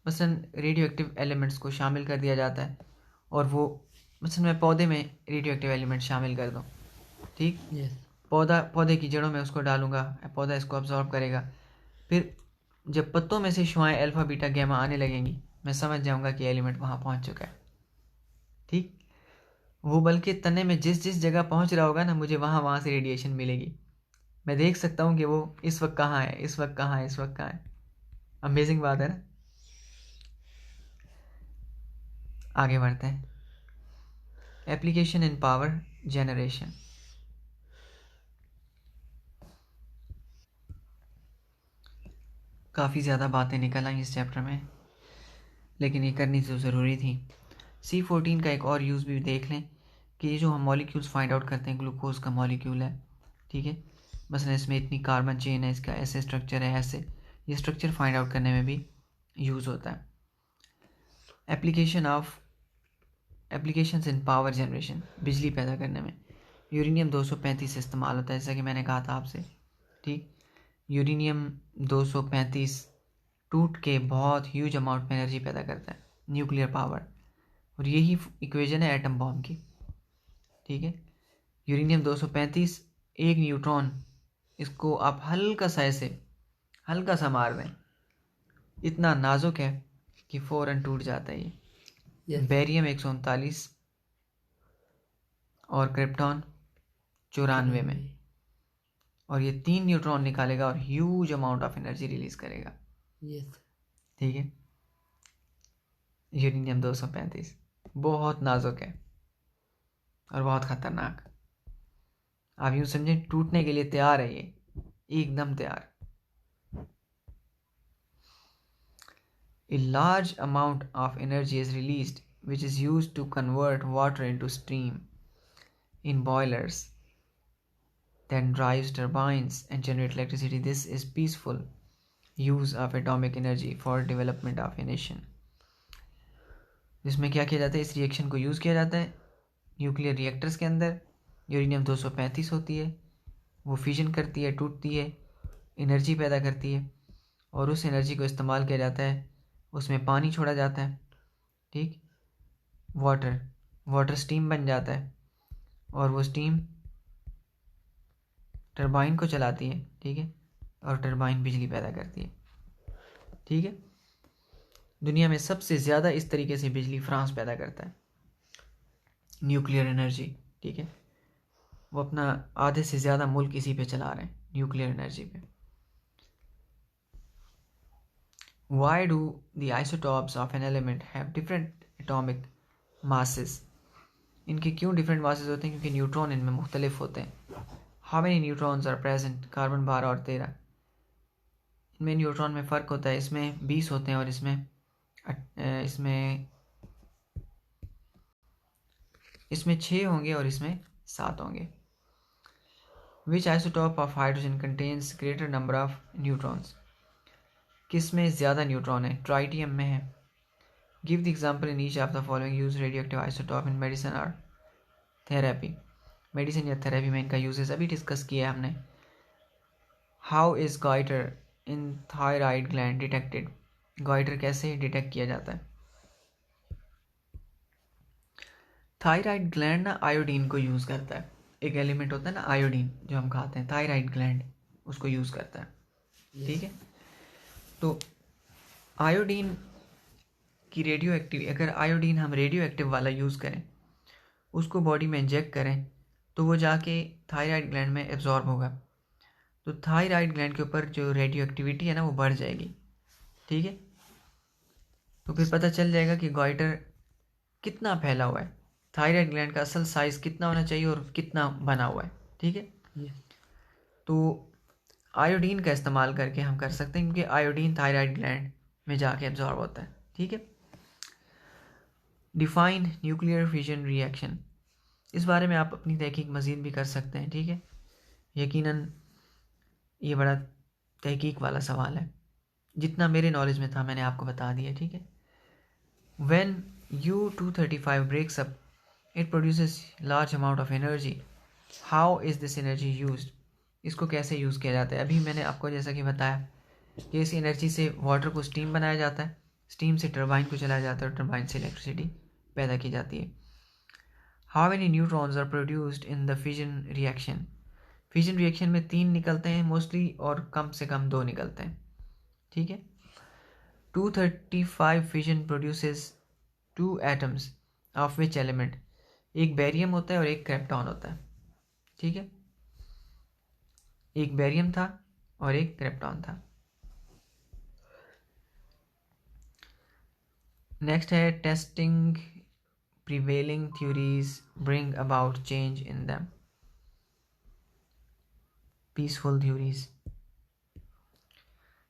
Speaker 1: मसलन रेडियो एक्टिव एलिमेंट्स को शामिल कर दिया जाता है, और वो मसलन मैं पौधे में रेडियो एक्टिव एलिमेंट शामिल कर दूँ। ठीक,
Speaker 2: यस
Speaker 1: पौधे की जड़ों में उसको डालूंगा, पौधा इसको अब्जॉर्ब करेगा। फिर जब पत्तों में से शुआएं अल्फ़ा बीटा गैमा आने लगेंगी, मैं समझ जाऊंगा कि एलिमेंट वहाँ पहुँच चुका है। ठीक, वो बल्कि तने में जिस जिस जगह पहुँच रहा होगा ना, मुझे वहाँ से रेडिएशन मिलेगी। मैं देख सकता हूँ कि वो इस वक्त कहाँ है, इस वक्त कहाँ है, इस वक्त कहाँ है। अमेजिंग बात है ना। आगे बढ़ते हैं। Application in power generation. काफ़ी ज़्यादा बातें निकल आई इस चैप्टर में, लेकिन ये करनी तो ज़रूरी थी। C14 का एक और यूज़ भी देख लें कि ये जो हम मॉलिक्यूल्स फाइंड आउट करते हैं, ग्लूकोज का मॉलिक्यूल है। ठीक है, मसलन इसमें इतनी कार्बन चेन है, इसका ऐसे स्ट्रक्चर है, ऐसे ये स्ट्रक्चर फाइंड आउट करने में भी यूज़ होता है। एप्लीकेशंस इन पावर जनरेशन, बिजली पैदा करने में यूरेनियम 235 इस्तेमाल होता है, जैसा कि मैंने कहा था आपसे। ठीक, यूरेनियम 235 टूट के बहुत ह्यूज अमाउंट में एनर्जी पैदा करता है, न्यूक्लियर पावर, और यही इक्वेशन है एटम बॉम्ब की। ठीक है, यूरेनियम 235 एक न्यूट्रॉन, इसको आप हल्का सा ऐसे हल्का सा मार दें, इतना नाजुक है कि फ़ौरन टूट जाता है ये। बेरियम 139 और क्रिप्टॉन 94 में, और ये 3 न्यूट्रॉन निकालेगा और huge amount of energy release करेगा। ठीक है, यूरेनियम 235 बहुत नाजुक है और बहुत ख़तरनाक। आप यूँ समझें टूटने के लिए तैयार है ये, एकदम तैयार। A large amount of energy is released which is used to convert water into steam in boilers, then drives turbines and generate electricity. This is peaceful use of atomic energy for development of a nation. इसमें क्या किया जाता है, इस reaction को use किया जाता है न्यूक्लियर रिएक्टर्स के अंदर। यूरेनियम 235 होती है, वो फिजन करती है, टूटती है, एनर्जी पैदा करती है, और उस एनर्जी को इस्तेमाल किया जाता है, उसमें पानी छोड़ा जाता है। ठीक, वाटर स्टीम बन जाता है, और वो स्टीम टरबाइन को चलाती है। ठीक है, और टरबाइन बिजली पैदा करती है। ठीक है, दुनिया में सबसे ज़्यादा इस तरीके से बिजली फ्रांस पैदा करता है, न्यूक्लियर एनर्जी। ठीक है, वो अपना आधे से ज़्यादा मुल्क इसी पे चला रहे हैं, न्यूक्लियर एनर्जी पे। Why do the isotopes of an element have different atomic masses? इनके क्यों डिफरेंट मासेस होते हैं? क्योंकि न्यूट्रॉन इनमें मुख्तलिफ होते हैं। How many neutrons are present? Carbon 12 और 13। इनमें न्यूट्रॉन में फ़र्क होता है, इसमें 20 होते हैं और इसमें इसमें 6 होंगे और इसमें 7 होंगे। Which isotope of hydrogen contains greater number of neutrons? किस में ज़्यादा न्यूट्रॉन है? ट्राइटियम में है। Give the example in each of the following use radioactive isotope in medicine और थेरेपी। मेडिसिन या थेरेपी में इनका यूजेस अभी डिस्कस किया है हमने। How is goitre in thyroid gland detected? Goitre कैसे डिटेक्ट किया जाता है? थायराइड ग्लैंड ना आयोडीन को यूज़ करता है। एक एलिमेंट होता है ना आयोडीन, जो हम खाते हैं, थायराइड ग्लैंड उसको यूज़ करता है। ठीक है, तो आयोडीन की रेडियो एक्टिव, अगर आयोडीन हम रेडियो एक्टिव वाला यूज़ करें, उसको बॉडी में इंजेक्ट करें, तो वो जाके थायराइड ग्लैंड में एब्जॉर्ब होगा। तो थायराइड ग्लैंड के ऊपर जो रेडियो एक्टिविटी है ना वो बढ़ जाएगी। ठीक है, तो फिर पता चल जाएगा कि गॉइटर कितना फैला हुआ है, थायराइड ग्लैंड का असल साइज कितना होना चाहिए और कितना बना हुआ है। ठीक है, तो आयोडीन का इस्तेमाल करके हम कर सकते हैं, क्योंकि आयोडीन थायराइड ग्लैंड में जाके एब्जॉर्ब होता है। ठीक है, डिफाइन न्यूक्लियर फिजन रिएक्शन, इस बारे में आप अपनी तहकीक मज़ीद भी कर सकते हैं। ठीक है, यकीनन ये बड़ा तहकीक वाला सवाल है, जितना मेरे नॉलेज में था मैंने आपको बता दिया। ठीक है, when U-235 breaks up, it produces large amount of energy. How is this energy used? इसको कैसे यूज़ किया जाता है? अभी मैंने आपको जैसा कि बताया कि इस एनर्जी से वाटर को स्टीम बनाया जाता है, स्टीम से टरबाइन को चलाया जाता है और टरबाइन से इलेक्ट्रिसिटी पैदा की जाती है। How many neutrons are produced in the fission reaction? Fission reaction में 3 निकलते हैं मोस्टली, और कम से कम 2 निकलते हैं। ठीक है, 235 fission produces 2 atoms of which element? एक बेरियम होता है और एक क्रिप्टॉन होता है। ठीक है, एक बेरियम था और एक क्रिप्टॉन था। नेक्स्ट है testing prevailing theories bring about change in them. Peaceful theories.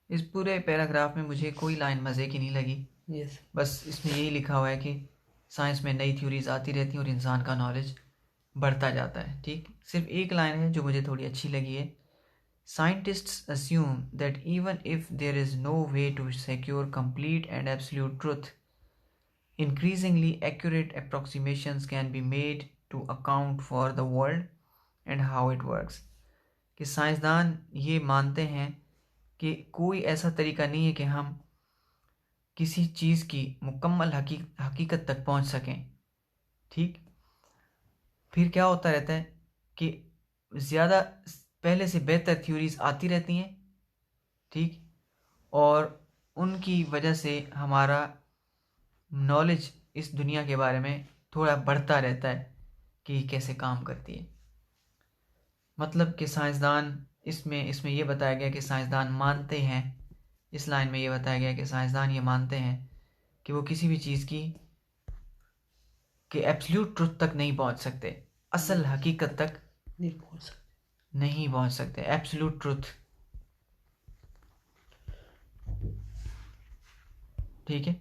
Speaker 1: इस पूरे पैराग्राफ में मुझे कोई लाइन मज़े की नहीं लगी। बस इसमें यही लिखा हुआ है कि साइंस में नई थ्योरीज आती रहती हैं और इंसान का नॉलेज बढ़ता जाता है। ठीक, सिर्फ एक लाइन है जो मुझे थोड़ी अच्छी लगी है। Scientists assume that even if there is no way to secure complete and absolute truth, increasingly accurate approximations can be made to account for the world and how it works. कि साइंसदान ये मानते हैं कि कोई ऐसा तरीका नहीं है कि हम किसी चीज़ की मुकम्मल हकीकत तक पहुंच सकें। ठीक, फिर क्या होता रहता है कि ज़्यादा पहले से बेहतर थ्योरीज आती रहती हैं। ठीक, और उनकी वजह से हमारा नॉलेज इस दुनिया के बारे में थोड़ा बढ़ता रहता है कि कैसे काम करती है। मतलब कि साइंसदान इसमें ये बताया गया कि साइंसदान मानते हैं, इस लाइन में ये बताया गया कि साइंसदान ये मानते हैं कि वो किसी भी चीज़ की कि एब्सोल्यूट ट्रुथ तक नहीं पहुंच सकते, असल हकीकत तक नहीं पहुंच सकते, एब्सोल्यूट ट्रुथ। ठीक है,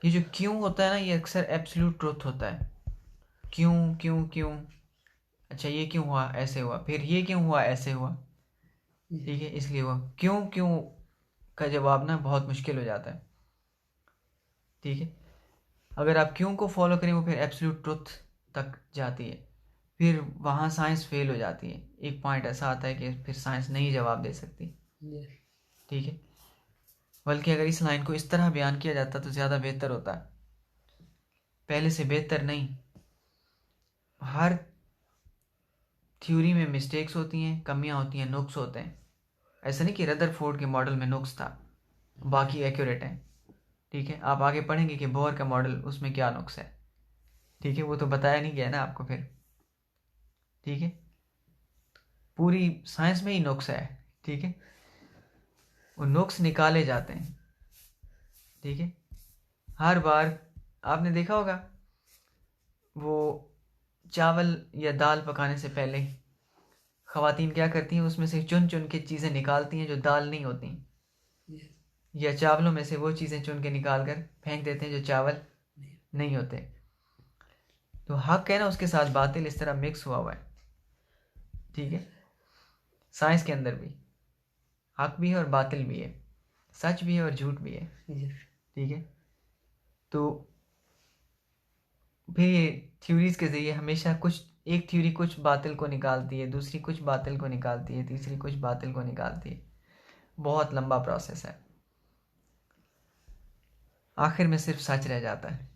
Speaker 1: ये जो क्यों होता है ना, ये अक्सर एब्सोल्यूट ट्रुथ होता है। क्यों क्यों क्यों, अच्छा ये क्यों हुआ, ऐसे हुआ, फिर ये क्यों हुआ, ऐसे हुआ। ठीक है, इसलिए हुआ। क्यों क्यों का जवाब ना बहुत मुश्किल हो जाता है। ठीक है, अगर आप क्यों को फॉलो करें वो फिर एब्सोल्यूट ट्रुथ तक जाती है, फिर वहाँ साइंस फेल हो जाती है। एक पॉइंट ऐसा आता है कि फिर साइंस नहीं जवाब दे सकती। ठीक है, बल्कि अगर इस लाइन को इस तरह बयान किया जाता तो ज़्यादा बेहतर होता, पहले से बेहतर नहीं। हर थ्योरी में मिस्टेक्स होती हैं, कमियां होती हैं, नुक्स होते हैं। ऐसा नहीं कि रदरफोर्ड के मॉडल में नुक्स था, बाकी एक्यूरेट है। ठीक है, आप आगे पढ़ेंगे कि बोर का मॉडल उसमें क्या नुक्स है। ठीक है, वो तो बताया नहीं गया ना आपको फिर। ठीक है, पूरी साइंस में ही नुक्स है। ठीक है, वो नुक्स निकाले जाते हैं। ठीक है, हर बार आपने देखा होगा वो चावल या दाल पकाने से पहले ख़वातीन क्या करती हैं, उसमें से चुन चुन के चीज़ें निकालती हैं जो दाल नहीं होती। या चावलों में से वो चीज़ें चुन के निकाल कर फेंक देते हैं जो चावल नहीं होते। तो हक है ना, उसके साथ बातिल इस तरह मिक्स हुआ है। ठीक है, साइंस के अंदर भी हक भी है और बातिल भी है, सच भी है और झूठ भी है।
Speaker 2: yes,
Speaker 1: ठीक है, तो फिर ये थ्योरीज के ज़रिए हमेशा कुछ एक थ्योरी कुछ बातिल को निकालती है, दूसरी कुछ बातिल को निकालती है, तीसरी कुछ बातिल को निकालती है। बहुत लंबा प्रोसेस है, आखिर में सिर्फ सच रह जाता है।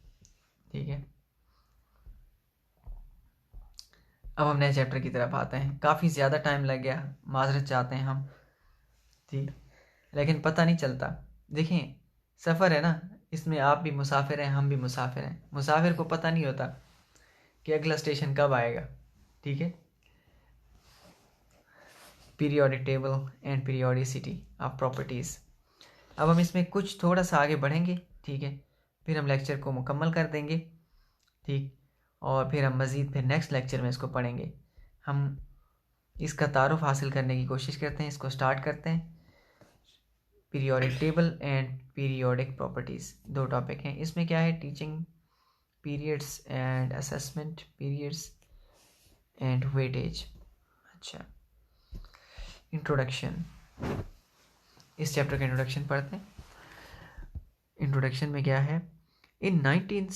Speaker 1: ठीक है, अब हम नए चैप्टर की तरफ आते हैं। काफ़ी ज़्यादा टाइम लग गया, माजरत चाहते हैं हम। ठीक, लेकिन पता नहीं चलता। देखें, सफ़र है ना, इसमें आप भी मुसाफिर हैं, हम भी मुसाफिर हैं। मुसाफिर को पता नहीं होता कि अगला स्टेशन कब आएगा। ठीक है, periodic table and periodicity of properties. अब हम इसमें कुछ थोड़ा सा आगे बढ़ेंगे। ठीक है, फिर हम लेक्चर को मुकम्मल कर देंगे। ठीक, और फिर हम मज़ीद फिर नेक्स्ट लेक्चर में इसको पढ़ेंगे। हम इसका तारुफ हासिल करने की कोशिश करते हैं, इसको स्टार्ट करते हैं। Periodic table and periodic properties, दो टॉपिक हैं इसमें। क्या है? Teaching periods and assessment periods and weightage. अच्छा, इंट्रोडक्शन, इस चैप्टर का इंट्रोडक्शन पढ़ते हैं। इंट्रोडक्शन में क्या है? In 19th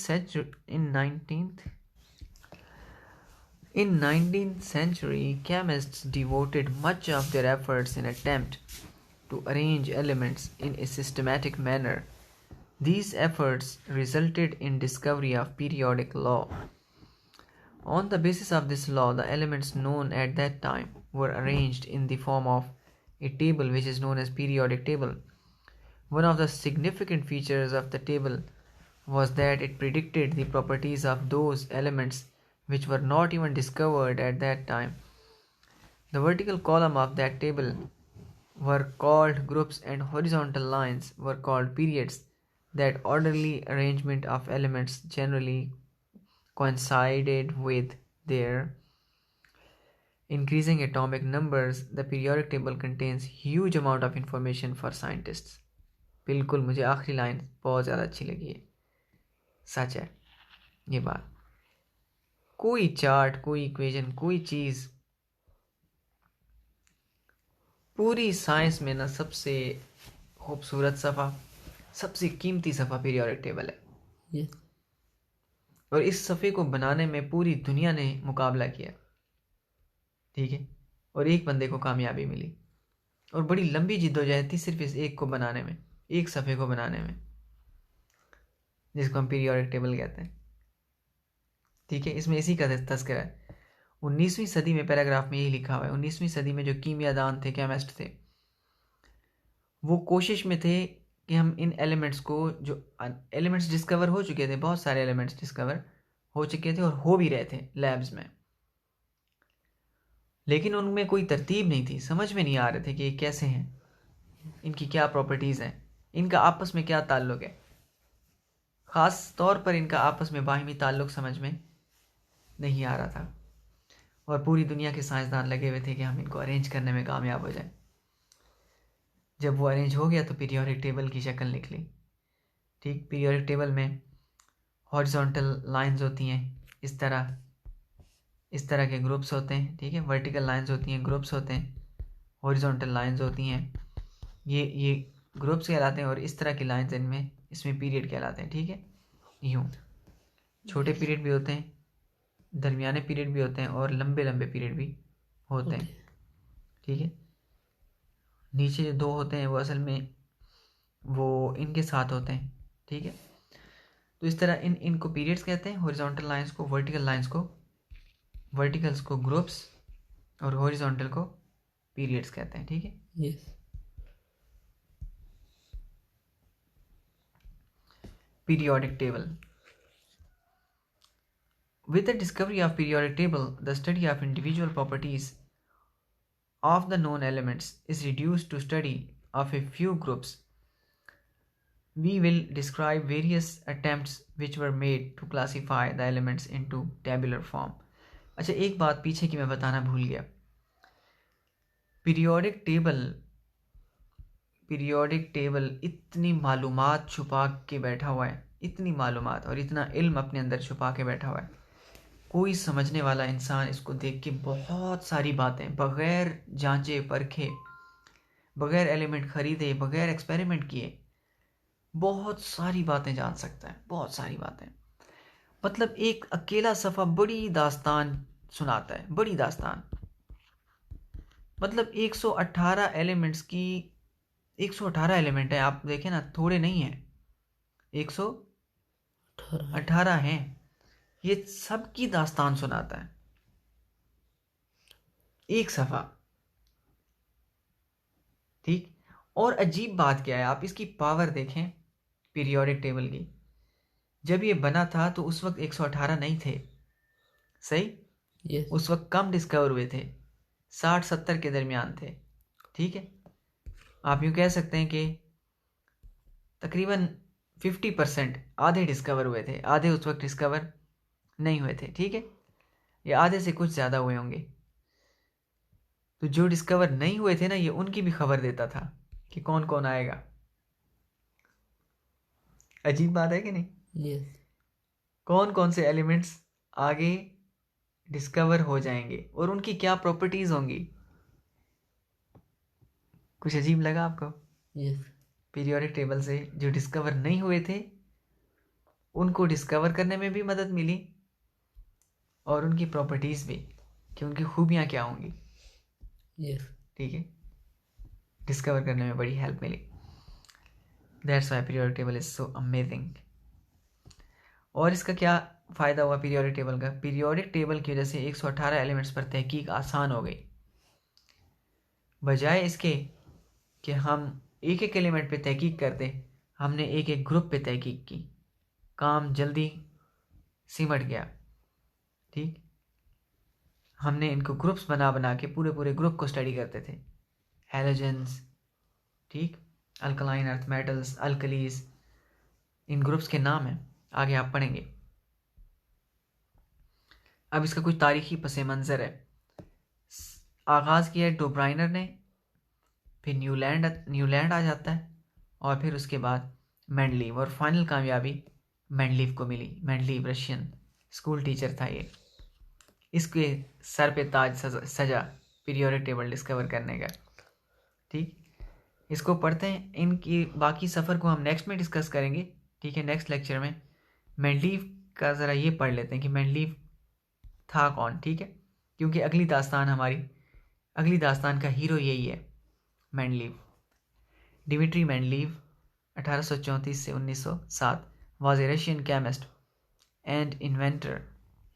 Speaker 1: century, chemists devoted much of their efforts in attempt to arrange elements in a systematic manner. These efforts resulted in discovery of periodic law. On the basis of this law, the elements known at that time were arranged in the form of a table which is known as periodic table. One of the significant features of the table was that it predicted the properties of those elements which were not even discovered at that time. The vertical column of that table were called groups and horizontal lines were called periods. That orderly arrangement of elements generally coincided with their increasing atomic numbers. The periodic table contains huge amount of information for scientists. बिल्कुल, मुझे आखिरी line बहुत ज़्यादा अच्छी लगी है, सच है ये बात। कोई चार्ट, कोई इक्वेशन, कोई चीज़, पूरी साइंस में ना सबसे खूबसूरत सफ़ा, सबसे कीमती सफ़ा पीरियोडिक टेबल है।
Speaker 2: yes,
Speaker 1: और इस सफ़े को बनाने में पूरी दुनिया ने मुकाबला किया। ठीक है, और एक बंदे को कामयाबी मिली, और बड़ी लंबी जिद्दोजहद थी सिर्फ इस एक को बनाने में, एक सफ़े को बनाने में, जिसको हम पीरियोडिक टेबल कहते हैं। ठीक है, इसमें इसी का तज़किरा है। 19वीं सदी में पैराग्राफ में यही लिखा हुआ है। 19वीं सदी में जो कीमियादान थे, केमिस्ट थे, वो कोशिश में थे कि हम इन एलिमेंट्स को, जो एलिमेंट्स डिस्कवर हो चुके थे, बहुत सारे एलिमेंट्स डिस्कवर हो चुके थे और हो भी रहे थे लैब्स में, लेकिन उनमें कोई तरतीब नहीं थी, समझ में नहीं आ रहे थे कि ये कैसे हैं, इनकी क्या प्रॉपर्टीज़ हैं, इनका आपस में क्या ताल्लुक़ है। ख़ास तौर पर इनका आपस में बाहिमी ताल्लुक़ समझ में नहीं आ रहा था, और पूरी दुनिया के साइंसदान लगे हुए थे कि हम इनको अरेंज करने में कामयाब हो जाएं। जब वो अरेंज हो गया तो पीरियोडिक टेबल की शक्ल निकली। ठीक, पीरियोडिक टेबल में हॉरिजॉन्टल लाइंस होती हैं, इस तरह के ग्रुप्स होते हैं। ठीक है, वर्टिकल लाइंस होती हैं, ग्रुप्स होते हैं, हॉरिजॉन्टल लाइंस होती हैं, ये ग्रुप्स कहलाते हैं, और इस तरह की लाइंस इसमें पीरियड कहलाते हैं। ठीक है, यूँ छोटे पीरियड भी होते हैं, दरमियाने पीरियड भी होते हैं, और लंबे लंबे पीरियड भी होते हैं। ठीक है, नीचे जो दो होते हैं वो असल में वो इनके साथ होते हैं। ठीक है, तो इस तरह इनको पीरियड्स कहते हैं। हॉरिजॉन्टल लाइंस को, वर्टिकल्स को ग्रुप्स, और हॉरिजॉन्टल को पीरियड्स कहते हैं। ठीक है,
Speaker 2: yes,
Speaker 1: periodic table. With the discovery of periodic table, the study of individual properties of the known elements is reduced to study of a few groups. We will describe various attempts which were made to classify the elements into tabular form. अच्छा, एक बात पीछे की मैं बताना भूल गया। Periodic table periodic table इतनी मालूमात छुपा के बैठा हुआ है, इतनी मालूमात और इतना इल्म अपने अंदर छुपा के बैठा हुआ है। कोई समझने वाला इंसान इसको देख के बहुत सारी बातें बग़ैर जांचे परखे, बग़ैर एलिमेंट ख़रीदे, बग़ैर एक्सपेरिमेंट किए बहुत सारी बातें जान सकता है, बहुत सारी बातें। मतलब एक अकेला सफ़ा बड़ी दास्तान सुनाता है, बड़ी दास्तान। मतलब 118 एलिमेंट्स की, 118 एलिमेंट है, आप देखें ना, थोड़े नहीं हैं, 118 हैं। ये सब की दास्तान सुनाता है एक सफ़ा। ठीक। और अजीब बात क्या है, आप इसकी पावर देखें पीरियोडिक टेबल की। जब ये बना था तो उस वक्त 118 नहीं थे, सही।
Speaker 2: यस
Speaker 1: उस वक्त कम डिस्कवर हुए थे, 60-70 के दरमियान थे। ठीक है, आप यूँ कह सकते हैं कि तकरीबन 50%, आधे डिस्कवर हुए थे, आधे उस वक्त डिस्कवर नहीं हुए थे। ठीक है, ये आधे से कुछ ज़्यादा हुए होंगे। तो जो डिस्कवर नहीं हुए थे ना, ये उनकी भी खबर देता था कि कौन कौन आएगा। अजीब बात है कि नहीं?
Speaker 2: यस
Speaker 1: कौन कौन से एलिमेंट्स आगे डिस्कवर हो जाएंगे और उनकी क्या प्रॉपर्टीज होंगी। कुछ अजीब लगा आपको?
Speaker 2: यस
Speaker 1: पीरियोडिक टेबल से जो डिस्कवर नहीं हुए थे उनको डिस्कवर करने में भी मदद मिली और उनकी प्रॉपर्टीज भी, कि उनकी खूबियाँ क्या होंगी।
Speaker 2: यस
Speaker 1: ठीक है, डिस्कवर करने में बड़ी हेल्प मिली। That's why periodic table is so amazing. और इसका क्या फ़ायदा हुआ पीरियोडिक टेबल का? पीरियोडिक टेबल की वजह से 118 एलिमेंट्स पर तहकीक आसान हो गई। बजाय इसके कि हम एक एक एलिमेंट पे तहकीक करते, हमने एक एक ग्रुप पे तहकीक की, काम जल्दी सिमट गया। ठीक, हमने इनको ग्रुप्स बना बना के पूरे पूरे ग्रुप को स्टडी करते थे। हैलोजेंस, ठीक, अल्कलाइन अर्थ मेटल्स, अल्कलीज, इन ग्रुप्स के नाम हैं, आगे आप पढ़ेंगे। अब इसका कुछ तारीखी पस मंज़र है। आगाज़ किया डोब्राइनर ने, फिर न्यूलैंड आ जाता है, और फिर उसके बाद मेंडलीव, और फाइनल कामयाबी मेंडलीव को मिली। मेंडलीव रशियन स्कूल टीचर था ये, इसके सर पे ताज सजा पीरियोडिक टेबल डिस्कवर करने का। ठीक, इसको पढ़ते हैं। इनकी बाकी सफ़र को हम नेक्स्ट में डिस्कस करेंगे। ठीक है, नेक्स्ट लेक्चर में मेंडलीव का ज़रा ये पढ़ लेते हैं कि मेंडलीव था कौन। ठीक है, क्योंकि अगली दास्तान का हीरो यही है, मेंडलीव। डिमिट्री मेंडलीव 1834 से 1907 was a Russian chemist and inventor.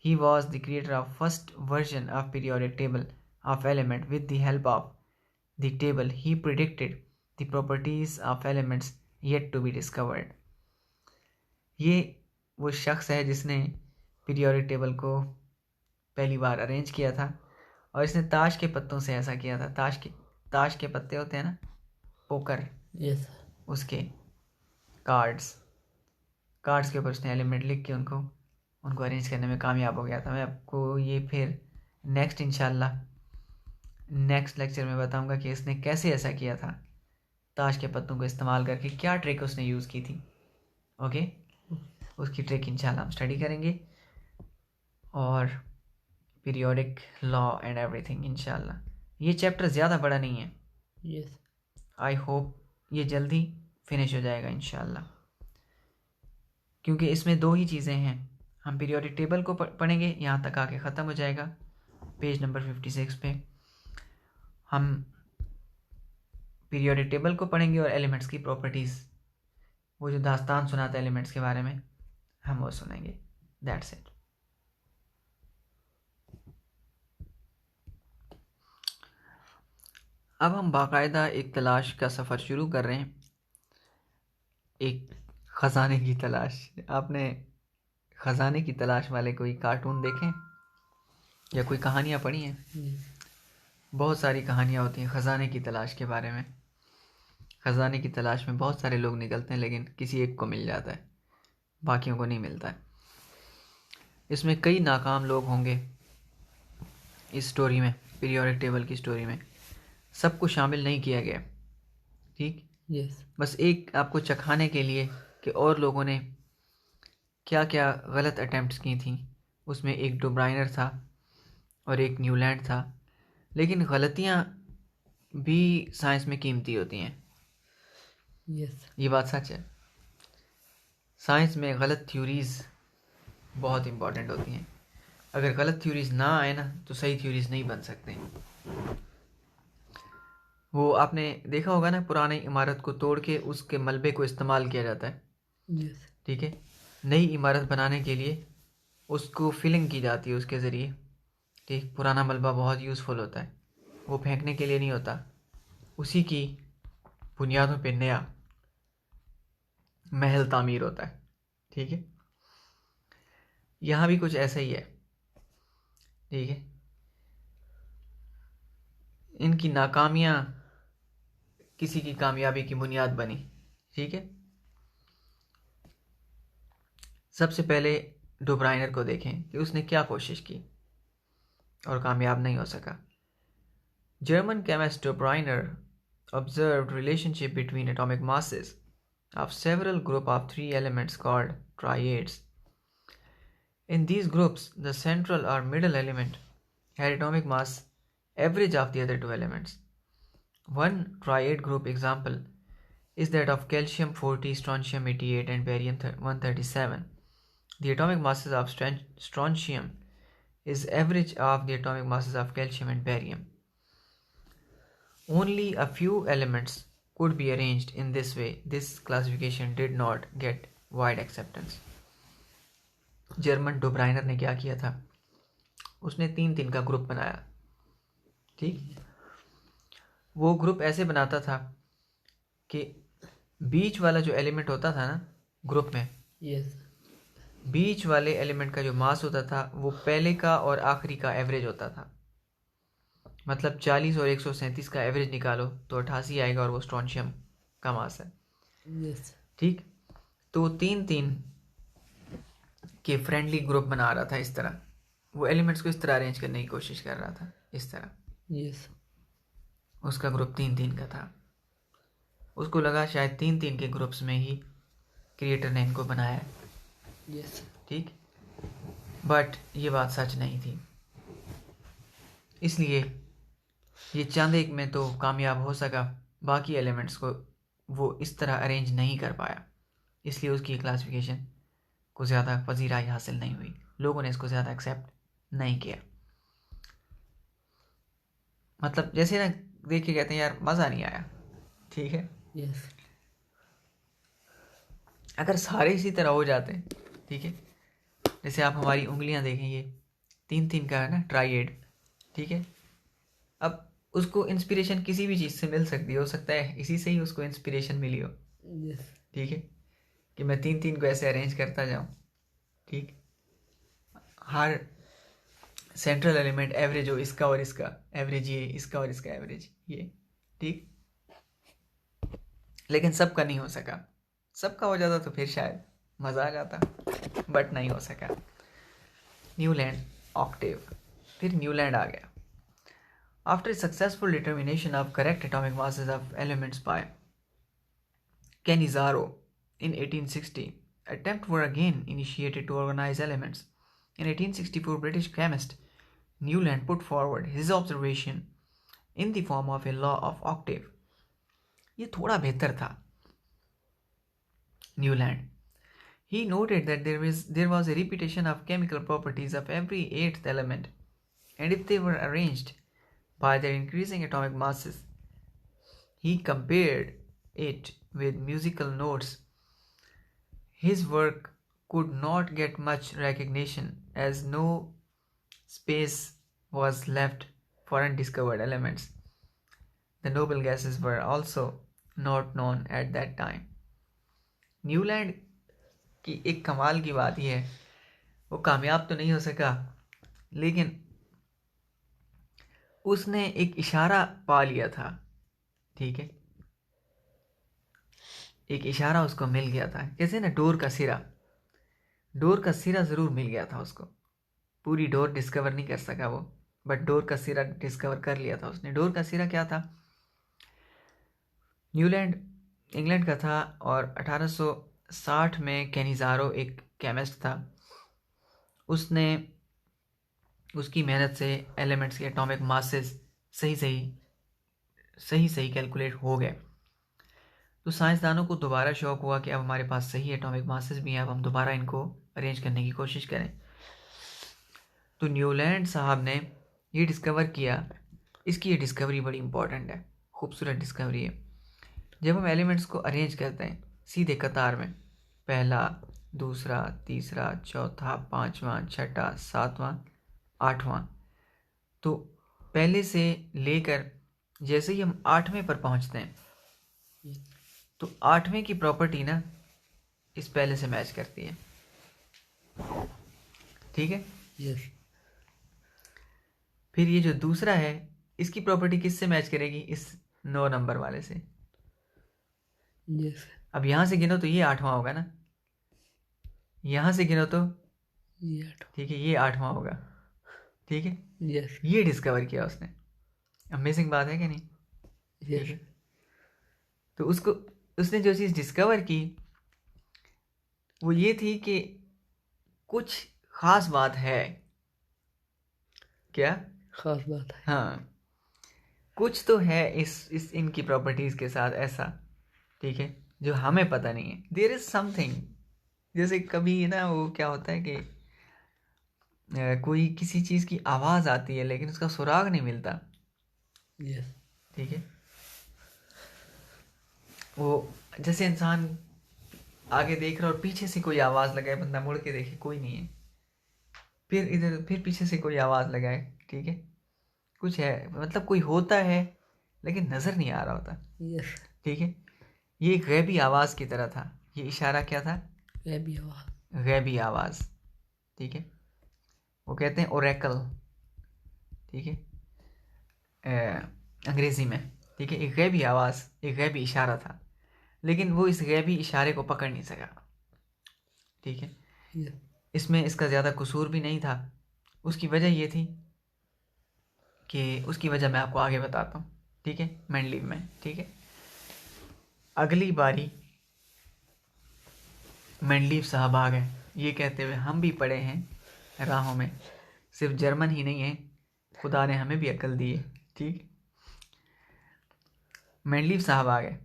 Speaker 1: He was the creator of first version of periodic table of element. With the help of the table, he predicted the properties of elements yet to be discovered. ये वो शख्स है जिसने periodic table को पहली बार arrange किया था, और इसने ताश के पत्तों से ऐसा किया था। ताश के पत्ते होते हैं ना, पोकर,
Speaker 2: यस
Speaker 1: उसके कार्ड्स के ऊपर उसने एलिमेंट लिख के उनको अरेंज करने में कामयाब हो गया था। मैं आपको ये फिर नेक्स्ट लेक्चर में बताऊंगा कि इसने कैसे ऐसा किया था, ताश के पत्तों को इस्तेमाल करके क्या ट्रिक उसने यूज़ की थी। ओके, उसकी ट्रिक इंशाल्लाह हम स्टडी करेंगे, और पीरियोडिक लॉ एंड एवरीथिंग इंशाल्लाह। ये चैप्टर ज़्यादा बड़ा नहीं है।
Speaker 2: यस
Speaker 1: आई होप ये जल्दी फिनिश हो जाएगा इंशाल्लाह, क्योंकि इसमें दो ही चीज़ें हैं। हम पीरियोडिक टेबल को पढ़ेंगे, यहाँ तक आके ख़त्म हो जाएगा पेज नंबर 56 पे। हम पीरियोडिक टेबल को पढ़ेंगे और एलिमेंट्स की प्रॉपर्टीज़, वो जो दास्तान सुनाता है एलिमेंट्स के बारे में, हम वो सुनेंगे। That's it. अब हम बाकायदा एक तलाश का सफ़र शुरू कर रहे हैं, एक ख़जाने की तलाश। आपने ख़जाने की तलाश वाले कोई कार्टून देखे या कोई कहानियाँ पढ़ी हैं? बहुत सारी कहानियाँ होती हैं ख़जाने की तलाश के बारे में। ख़जाने की तलाश में बहुत सारे लोग निकलते हैं, लेकिन किसी एक को मिल जाता है, बाकियों को नहीं मिलता है। इसमें कई नाकाम लोग होंगे इस स्टोरी में, पीरियोडिक टेबल की स्टोरी में। सबको शामिल नहीं किया गया। ठीक,
Speaker 2: Yes.
Speaker 1: बस एक आपको चखाने के लिए कि और लोगों ने क्या क्या गलत अटैम्प्ट्स की थी। उसमें एक डुब्राइनर था और एक न्यूलैंड था, लेकिन गलतियाँ भी साइंस में कीमती होती हैं।
Speaker 2: Yes.
Speaker 1: ये बात सच है। साइंस में गलत थ्योरीज़ बहुत इम्पॉर्टेंट होती हैं। अगर गलत थ्योरीज़ ना आए ना तो सही थ्योरीज़ नहीं बन सकते। वो आपने देखा होगा ना, पुरानी इमारत को तोड़ के उसके मलबे को इस्तेमाल किया जाता है,
Speaker 2: Yes.
Speaker 1: ठीक है। नई इमारत बनाने के लिए उसको फिलिंग की जाती है उसके ज़रिए, ठीक। पुराना मलबा बहुत यूज़फुल होता है, वो फेंकने के लिए नहीं होता। उसी की बुनियादों पे नया महल तामीर होता है, ठीक है। यहाँ भी कुछ ऐसा ही है, ठीक है। इनकी नाकामियाँ किसी की कामयाबी की बुनियाद बनी, ठीक है। सबसे पहले डुब्राइनर को देखें कि उसने क्या कोशिश की और कामयाब नहीं हो सका। German chemist Dobereiner observed relationship between atomic masses of several group of three elements called triads. In these groups, the central or middle element had atomic mass average of the other two elements. One triad group example is that of calcium 40, strontium 88, and barium 137. The atomic masses of strontium is average of the atomic masses of calcium and barium. Only a few elements could be arranged in this way. This classification did not get wide acceptance. German Dobereiner ने क्या किया था, उसने 3-3 का group बनाया, ठीक। वो group ऐसे बनाता था कि बीच वाला जो एलिमेंट होता था ना ग्रुप में,
Speaker 2: Yes.
Speaker 1: बीच वाले एलिमेंट का जो मास होता था वो पहले का और आखिरी का एवरेज होता था। मतलब 40 और 137 का एवरेज निकालो तो 88 आएगा और वो स्ट्रोंशियम का मास है,
Speaker 2: Yes.
Speaker 1: ठीक। तो 3-3 के फ्रेंडली ग्रुप बना रहा था इस तरह, वो एलिमेंट्स को इस तरह अरेंज करने की कोशिश कर रहा था, इस तरह।
Speaker 2: Yes.
Speaker 1: उसका ग्रुप 3-3 का था। उसको लगा शायद 3-3 के ग्रुप्स में ही क्रिएटर ने इनको बनाया है,
Speaker 2: Yes.
Speaker 1: ठीक। बट ये बात सच नहीं थी, इसलिए ये चंद एक में तो कामयाब हो सका, बाकी एलिमेंट्स को वो इस तरह अरेंज नहीं कर पाया, इसलिए उसकी क्लासिफिकेशन को ज़्यादा पजीराई हासिल नहीं हुई। लोगों ने इसको ज़्यादा एक्सेप्ट नहीं किया। मतलब जैसे ना देख के कहते हैं यार मज़ा नहीं आया, ठीक है।
Speaker 2: Yes.
Speaker 1: अगर सारे इसी तरह हो जाते, ठीक है। जैसे आप हमारी उंगलियां देखें, ये 3-3 का है ना ट्राइएड, ठीक है। अब उसको इंस्पिरेशन किसी भी चीज़ से मिल सकती है, हो सकता है इसी से ही उसको इंस्पिरेशन मिली हो,
Speaker 2: Yes.
Speaker 1: ठीक है, कि मैं 3-3 को ऐसे अरेंज करता जाऊं, ठीक। हर सेंट्रल एलिमेंट एवरेज हो, इसका और इसका एवरेज ये, इसका और इसका एवरेज ये, ठीक। लेकिन सबका नहीं हो सका। सबका हो जाता तो फिर शायद मज़ा आ जाता, बट नहीं हो सका। न्यूलैंड ऑक्टेव, फिर न्यूलैंड आ गया। After successful determination of correct atomic masses of elements by Cannizzaro in 1860, attempts were again initiated to organize elements. In 1864, British chemist Newland put forward his observation in the form of a law of octave. ये थोड़ा बेहतर था Newland. He noted that there was a repetition of chemical properties of every eighth element, and if they were arranged by their increasing atomic masses, he compared it with musical notes. His work could not get much recognition as no space was left for undiscovered elements. The noble gases were also not known at that time. Newland की एक कमाल की बात यह है, वो कामयाब तो नहीं हो सका, लेकिन उसने एक इशारा पा लिया था, ठीक है। एक इशारा उसको मिल गया था, जैसे ना डोर का सिरा ज़रूर मिल गया था उसको। पूरी डोर डिस्कवर नहीं कर सका वो, बट डोर का सिरा डिस्कवर कर लिया था उसने। डोर का सिरा क्या था? न्यूलैंड इंग्लैंड का था और 1860 में कैनिज़ारो एक केमिस्ट था। उसने उसकी मेहनत से एलिमेंट्स के एटॉमिक मासेस सही सही कैलकुलेट हो गए। तो साइंसदानों को दोबारा शौक हुआ कि अब हमारे पास सही एटॉमिक मासेस भी हैं, अब हम दोबारा इनको अरेंज करने की कोशिश करें। तो न्यूलैंड साहब ने ये डिस्कवर किया। इसकी ये डिस्कवरी बड़ी इंपॉर्टेंट है, खूबसूरत डिस्कवरी है। जब हम एलिमेंट्स को अरेंज करते हैं सीधे कतार में, पहला, दूसरा, तीसरा, चौथा, पांचवा, छठा, सातवां, आठवां, तो पहले से लेकर जैसे ही हम 8वें पर पहुंचते हैं तो 8वें की प्रॉपर्टी ना इस पहले से मैच करती है। ठीक है।
Speaker 2: यस
Speaker 1: फिर ये जो दूसरा है इसकी प्रॉपर्टी किससे मैच करेगी? इस 9 नंबर वाले से।
Speaker 2: यस
Speaker 1: अब यहां से गिनो तो ये 8वां होगा ना, यहां से गिनो तो
Speaker 2: ये 8
Speaker 1: ठीक है ये 8वां होगा। ठीक है,
Speaker 2: यस
Speaker 1: ये डिस्कवर किया उसने। अमेजिंग बात है कि नहीं? ठीक
Speaker 2: यस
Speaker 1: है। तो उसने जो चीज़ डिस्कवर की वो ये थी कि कुछ खास बात है। क्या
Speaker 2: खास बात है।
Speaker 1: हाँ, कुछ तो है इस इनकी प्रॉपर्टीज के साथ ऐसा, ठीक है, जो हमें पता नहीं है। There is something. जैसे कभी ना वो क्या होता है कि कोई किसी चीज़ की आवाज़ आती है लेकिन उसका सुराग नहीं मिलता।
Speaker 2: यस
Speaker 1: ठीक है, वो जैसे इंसान आगे देख रहा और पीछे से कोई आवाज़ लगाए, बंदा मुड़ के देखे कोई नहीं है, फिर इधर फिर पीछे से कोई आवाज़ लगाए, ठीक है, कुछ है, मतलब कोई होता है लेकिन नज़र नहीं आ रहा होता।
Speaker 2: यस
Speaker 1: ठीक है, ये एक गैबी आवाज़ की तरह था। ये इशारा क्या था?
Speaker 2: वह भी आवाज।
Speaker 1: गैबी आवाज़। ठीक है, वो कहते हैं ओरेकल। ठीक है, अंग्रेज़ी में। ठीक है, एक गैबी आवाज़, एक गैबी इशारा था, लेकिन वो इस गैबी इशारे को पकड़ नहीं सका। ठीक है,
Speaker 2: यस
Speaker 1: इसमें इसका ज़्यादा कसूर भी नहीं था। उसकी वजह ये थी कि उसकी वजह मैं आपको आगे बताता हूँ। ठीक है, मेंडलीव में। ठीक है, अगली बारी मेंडलीव साहब आ गए ये कहते हुए हम भी पड़े हैं राहों में, सिर्फ जर्मन ही नहीं है, खुदा ने हमें भी अक्ल दी है। ठीक, मेंडलीव साहब आ गए।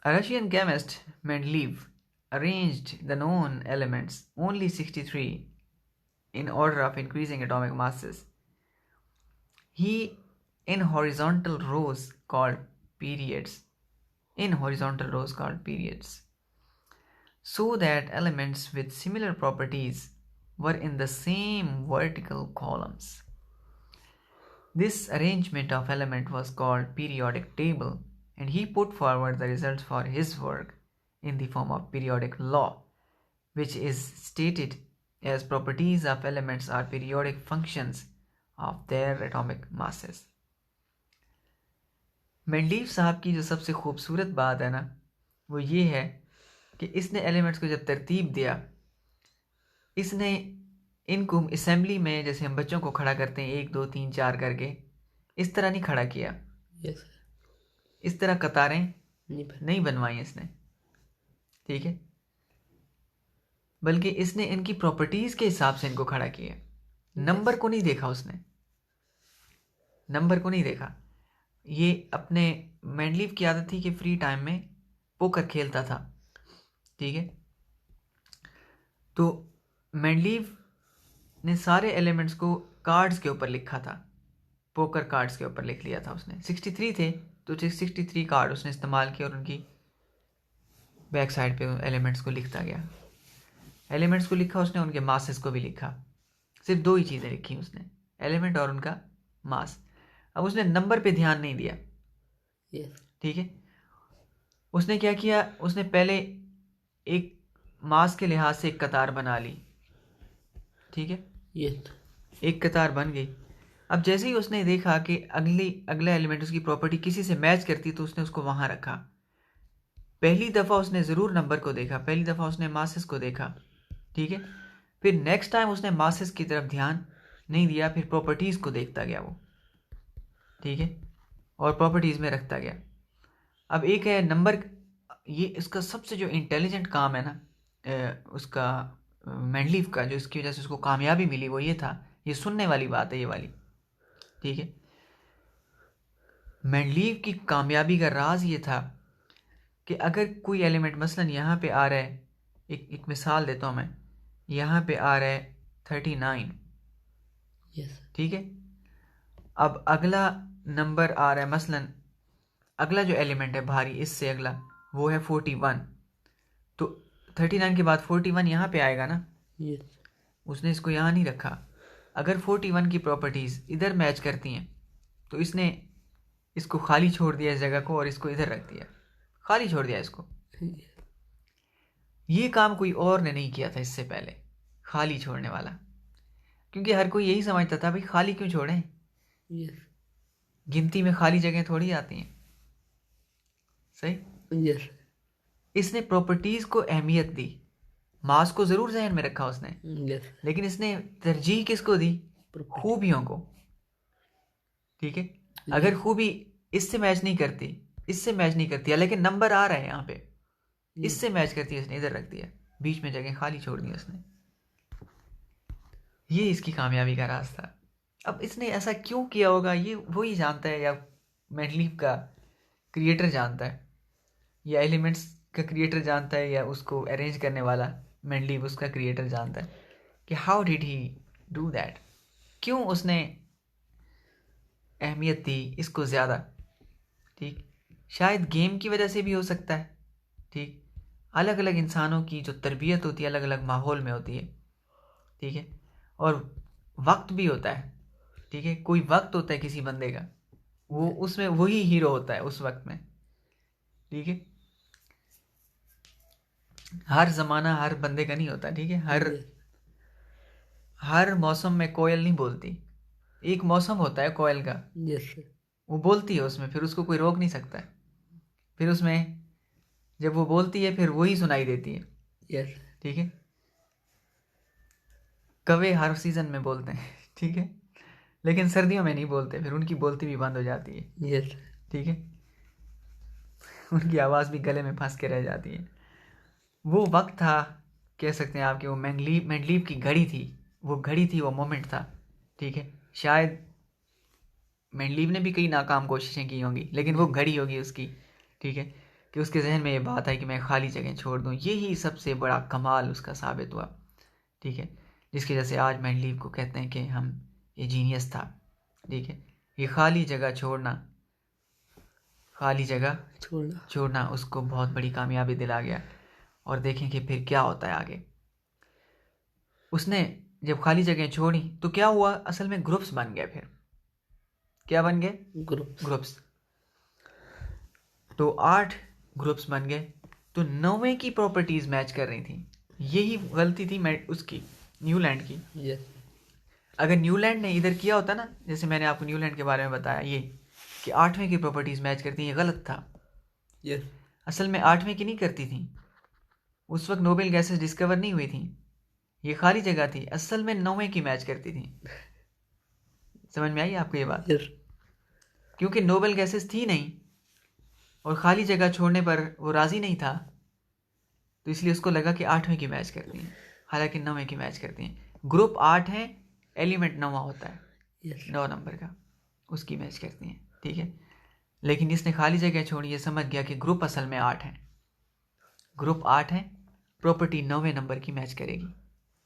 Speaker 1: A Russian chemist Mendeleev arranged the known elements, only 63, in order of increasing atomic masses. He in horizontal rows called periods, so that elements with similar properties were in the same vertical columns. This arrangement of element was called periodic table, and he put forward the results for his work in the form of periodic law, which is stated as properties of elements are periodic functions of their atomic masses. Mendeleev साहब की जो सबसे खूबसूरत बात है ना वो ये है कि इसने एलिमेंट्स को जब तरतीब दिया, इसने इनको असेंबली में जैसे हम बच्चों को खड़ा करते हैं 1 2 3 4 करके, इस तरह नहीं खड़ा किया।
Speaker 2: यस
Speaker 1: इस तरह कतारें
Speaker 2: नहीं बन
Speaker 1: नहीं बनवाई इसने। ठीक है, बल्कि इसने इनकी प्रॉपर्टीज के हिसाब से इनको खड़ा किया। नंबर को नहीं देखा उसने, नंबर को नहीं देखा। ये अपने मेंडलीव की आदत थी कि फ्री टाइम में पोकर खेलता था। ठीक है, तो मेंडलीव ने सारे एलिमेंट्स को कार्ड्स के ऊपर लिखा था, पोकर कार्ड्स के ऊपर लिख लिया था उसने। 63 थे तो 63 कार्ड उसने इस्तेमाल किए और उनकी बैक साइड पे एलिमेंट्स को लिखता गया। एलिमेंट्स को लिखा उसने, उनके मासेस को भी लिखा। सिर्फ 2 ही चीज़ें लिखी उसने, एलिमेंट और उनका मास। अब उसने नंबर पे ध्यान नहीं दिया।
Speaker 2: यस
Speaker 1: ठीक है, उसने क्या किया, उसने पहले एक मास के लिहाज से एक कतार बना ली। ठीक है,
Speaker 2: यस
Speaker 1: एक कतार बन गई। अब जैसे ही उसने देखा कि अगला एलिमेंट उसकी प्रॉपर्टी किसी से मैच करती तो उसने उसको वहां रखा। पहली दफ़ा उसने ज़रूर नंबर को देखा, पहली दफ़ा उसने मासेस को देखा। ठीक है, फिर नेक्स्ट टाइम उसने मासेस की तरफ ध्यान नहीं दिया, फिर प्रॉपर्टीज़ को देखता गया वो। ठीक है, और प्रॉपर्टीज़ में रखता गया। अब एक है नंबर, ये इसका सबसे जो इंटेलिजेंट काम है ना, उसका मेंडलीव का, जो इसकी वजह से उसको कामयाबी मिली, वो ये था, ये सुनने वाली बात है ये वाली, ठीक है। मेंडलीव की कामयाबी का राज ये था कि अगर कोई एलिमेंट मसलन यहाँ पे आ रहा है, एक मिसाल देता हूँ मैं, यहाँ पे आ रहा है 39,
Speaker 2: यस
Speaker 1: ठीक है। अब अगला नंबर आ रहा है, मसलन अगला जो एलिमेंट है भारी इससे अगला, वो है 41, तो 39 के बाद 41 यहाँ पे आएगा ना,
Speaker 2: यस
Speaker 1: उसने इसको यहाँ नहीं रखा। अगर 41 की प्रॉपर्टीज़ इधर मैच करती हैं तो इसने इसको खाली छोड़ दिया इस जगह को, और इसको इधर रख दिया, खाली छोड़ दिया इसको। ये काम कोई और ने नहीं किया था इससे पहले, खाली छोड़ने वाला, क्योंकि हर कोई यही समझता था भाई खाली क्यों छोड़ें,
Speaker 2: यस
Speaker 1: गिनती में खाली जगह थोड़ी आती हैं, सही।
Speaker 2: यस
Speaker 1: इसने प्रॉपर्टीज़ को अहमियत दी, मास को ज़रूर जहन में रखा उसने,
Speaker 2: यस
Speaker 1: लेकिन इसने तरजीह किसको दी, खूबियों को, ठीक है। अगर खूबी इससे मैच नहीं करती, इससे मैच नहीं करती है, लेकिन नंबर आ रहा है यहाँ पे, इससे मैच करती है, इसने इधर रख दिया, बीच में जगह खाली छोड़ दी उसने। ये इसकी कामयाबी का राज था। अब इसने ऐसा क्यों किया होगा, ये वही जानता है, या मेंडलीव का क्रिएटर जानता है, या एलिमेंट्स का क्रिएटर जानता है, या उसको अरेंज करने वाला मेंडलीव उसका क्रिएटर जानता है कि how did he do that, क्यों उसने अहमियत दी इसको ज़्यादा, ठीक। शायद गेम की वजह से भी हो सकता है, ठीक। अलग अलग इंसानों की जो तरबियत होती है अलग अलग माहौल में होती है, ठीक है, और वक्त भी होता है, ठीक है। कोई वक्त होता है किसी बंदे का, वो उसमें वही हीरो होता है उस वक्त में, ठीक है। हर ज़माना हर बंदे का नहीं होता, ठीक है। हर मौसम में कोयल नहीं बोलती, एक मौसम होता है कोयल का,
Speaker 2: यस
Speaker 1: वो बोलती है उसमें, फिर उसको कोई रोक नहीं सकता है, फिर उसमें जब वो बोलती है फिर वही सुनाई देती है,
Speaker 2: यस
Speaker 1: ठीक है। कौवे हर सीज़न में बोलते हैं, ठीक है, लेकिन सर्दियों में नहीं बोलते, फिर उनकी बोलती भी बंद हो जाती है,
Speaker 2: यस
Speaker 1: ठीक है। उनकी आवाज़ भी गले में फंस के रह जाती है। वो वक्त था, कह सकते हैं आपके, वो मेंडलीव की घड़ी थी, वो घड़ी थी, वो मोमेंट था, ठीक है। शायद मेंडलीव ने भी कई नाकाम कोशिशें की होंगी, लेकिन वो घड़ी होगी उसकी, ठीक है, कि उसके जहन में ये बात आई कि मैं खाली जगह छोड़ दूँ, यही सबसे बड़ा कमाल उसका साबित हुआ, ठीक है। जिसकी वजह से आज मेंडलीव को कहते हैं कि हम ये जीनियस था, ठीक है। ये खाली जगह छोड़ना, खाली जगह छोड़ना उसको बहुत बड़ी कामयाबी दिला गया। और देखें कि फिर क्या होता है आगे। उसने जब खाली जगह छोड़ी तो क्या हुआ, असल में ग्रुप्स बन गए, फिर क्या बन गए, ग्रुप्स। तो 8 ग्रुप्स बन गए, तो 9वें की प्रॉपर्टीज मैच कर रही थी। यही गलती थी उसकी, न्यूलैंड की।
Speaker 2: यस
Speaker 1: अगर न्यूलैंड ने इधर किया होता ना, जैसे मैंने आपको न्यूलैंड के बारे में बताया, ये कि 8वें की प्रॉपर्टीज मैच करती हैं, ये गलत था।
Speaker 2: यस
Speaker 1: असल में 8वें की नहीं करती थी, उस वक्त नोबेल गैसेस डिस्कवर नहीं हुई थी, ये खाली जगह थी, असल में 9वें की मैच करती थी। समझ में आई आपको ये बात?
Speaker 2: यस
Speaker 1: क्योंकि नोबेल गैसेस थी नहीं और खाली जगह छोड़ने पर वो राजी नहीं था, तो इसलिए उसको लगा कि 8वें की मैच करती हैं, हालांकि 9वें की मैच करती हैं। ग्रुप 8 है, एलिमेंट 9वां होता है,
Speaker 2: यस
Speaker 1: 9 नंबर का, उसकी मैच करती हैं, ठीक है। लेकिन इसने खाली जगह छोड़ी, ये समझ गया कि ग्रुप असल में 8 है, ग्रुप 8 है, प्रॉपर्टी 9वें नंबर की मैच करेगी,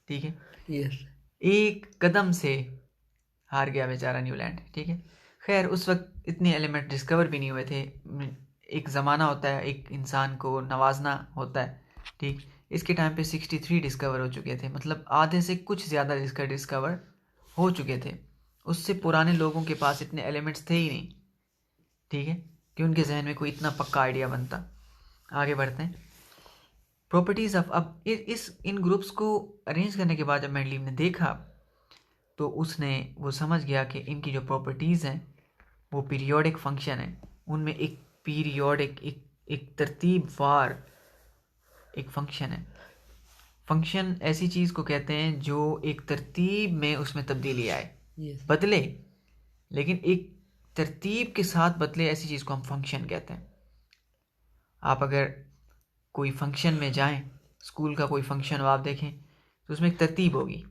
Speaker 1: ठीक है।
Speaker 2: यस
Speaker 1: एक कदम से हार गया बेचारा न्यूलैंड, ठीक है। खैर उस वक्त इतने एलिमेंट डिस्कवर भी नहीं हुए थे, एक ज़माना होता है, एक इंसान को नवाजना होता है, ठीक। इसके टाइम पे 63 डिस्कवर हो चुके थे, मतलब आधे से कुछ ज़्यादा डिस्कवर हो चुके थे। उससे पुराने लोगों के पास इतने एलिमेंट्स थे ही नहीं, ठीक है, कि उनके जहन में कोई इतना पक्का आइडिया बनता। आगे बढ़ते हैं, प्रॉपर्टीज़ ऑफ, अब इन ग्रुप्स को अरेंज करने के बाद जब मेंडलीव ने देखा तो उसने वो समझ गया कि इनकी जो प्रॉपर्टीज़ हैं वो पीरियोडिक फंक्शन है, उनमें एक पीरियोडिक एक तरतीब वार एक फंक्शन है। फंक्शन ऐसी चीज़ को कहते हैं जो एक तरतीब में उसमें तब्दीली आए, बदले, लेकिन एक तरतीब के साथ बदले, ऐसी चीज़ को हम फंक्शन कहते हैं। आप अगर कोई फंक्शन में जाएं, स्कूल का कोई फंक्शन हो आप देखें, तो उसमें एक तरतीब होगी,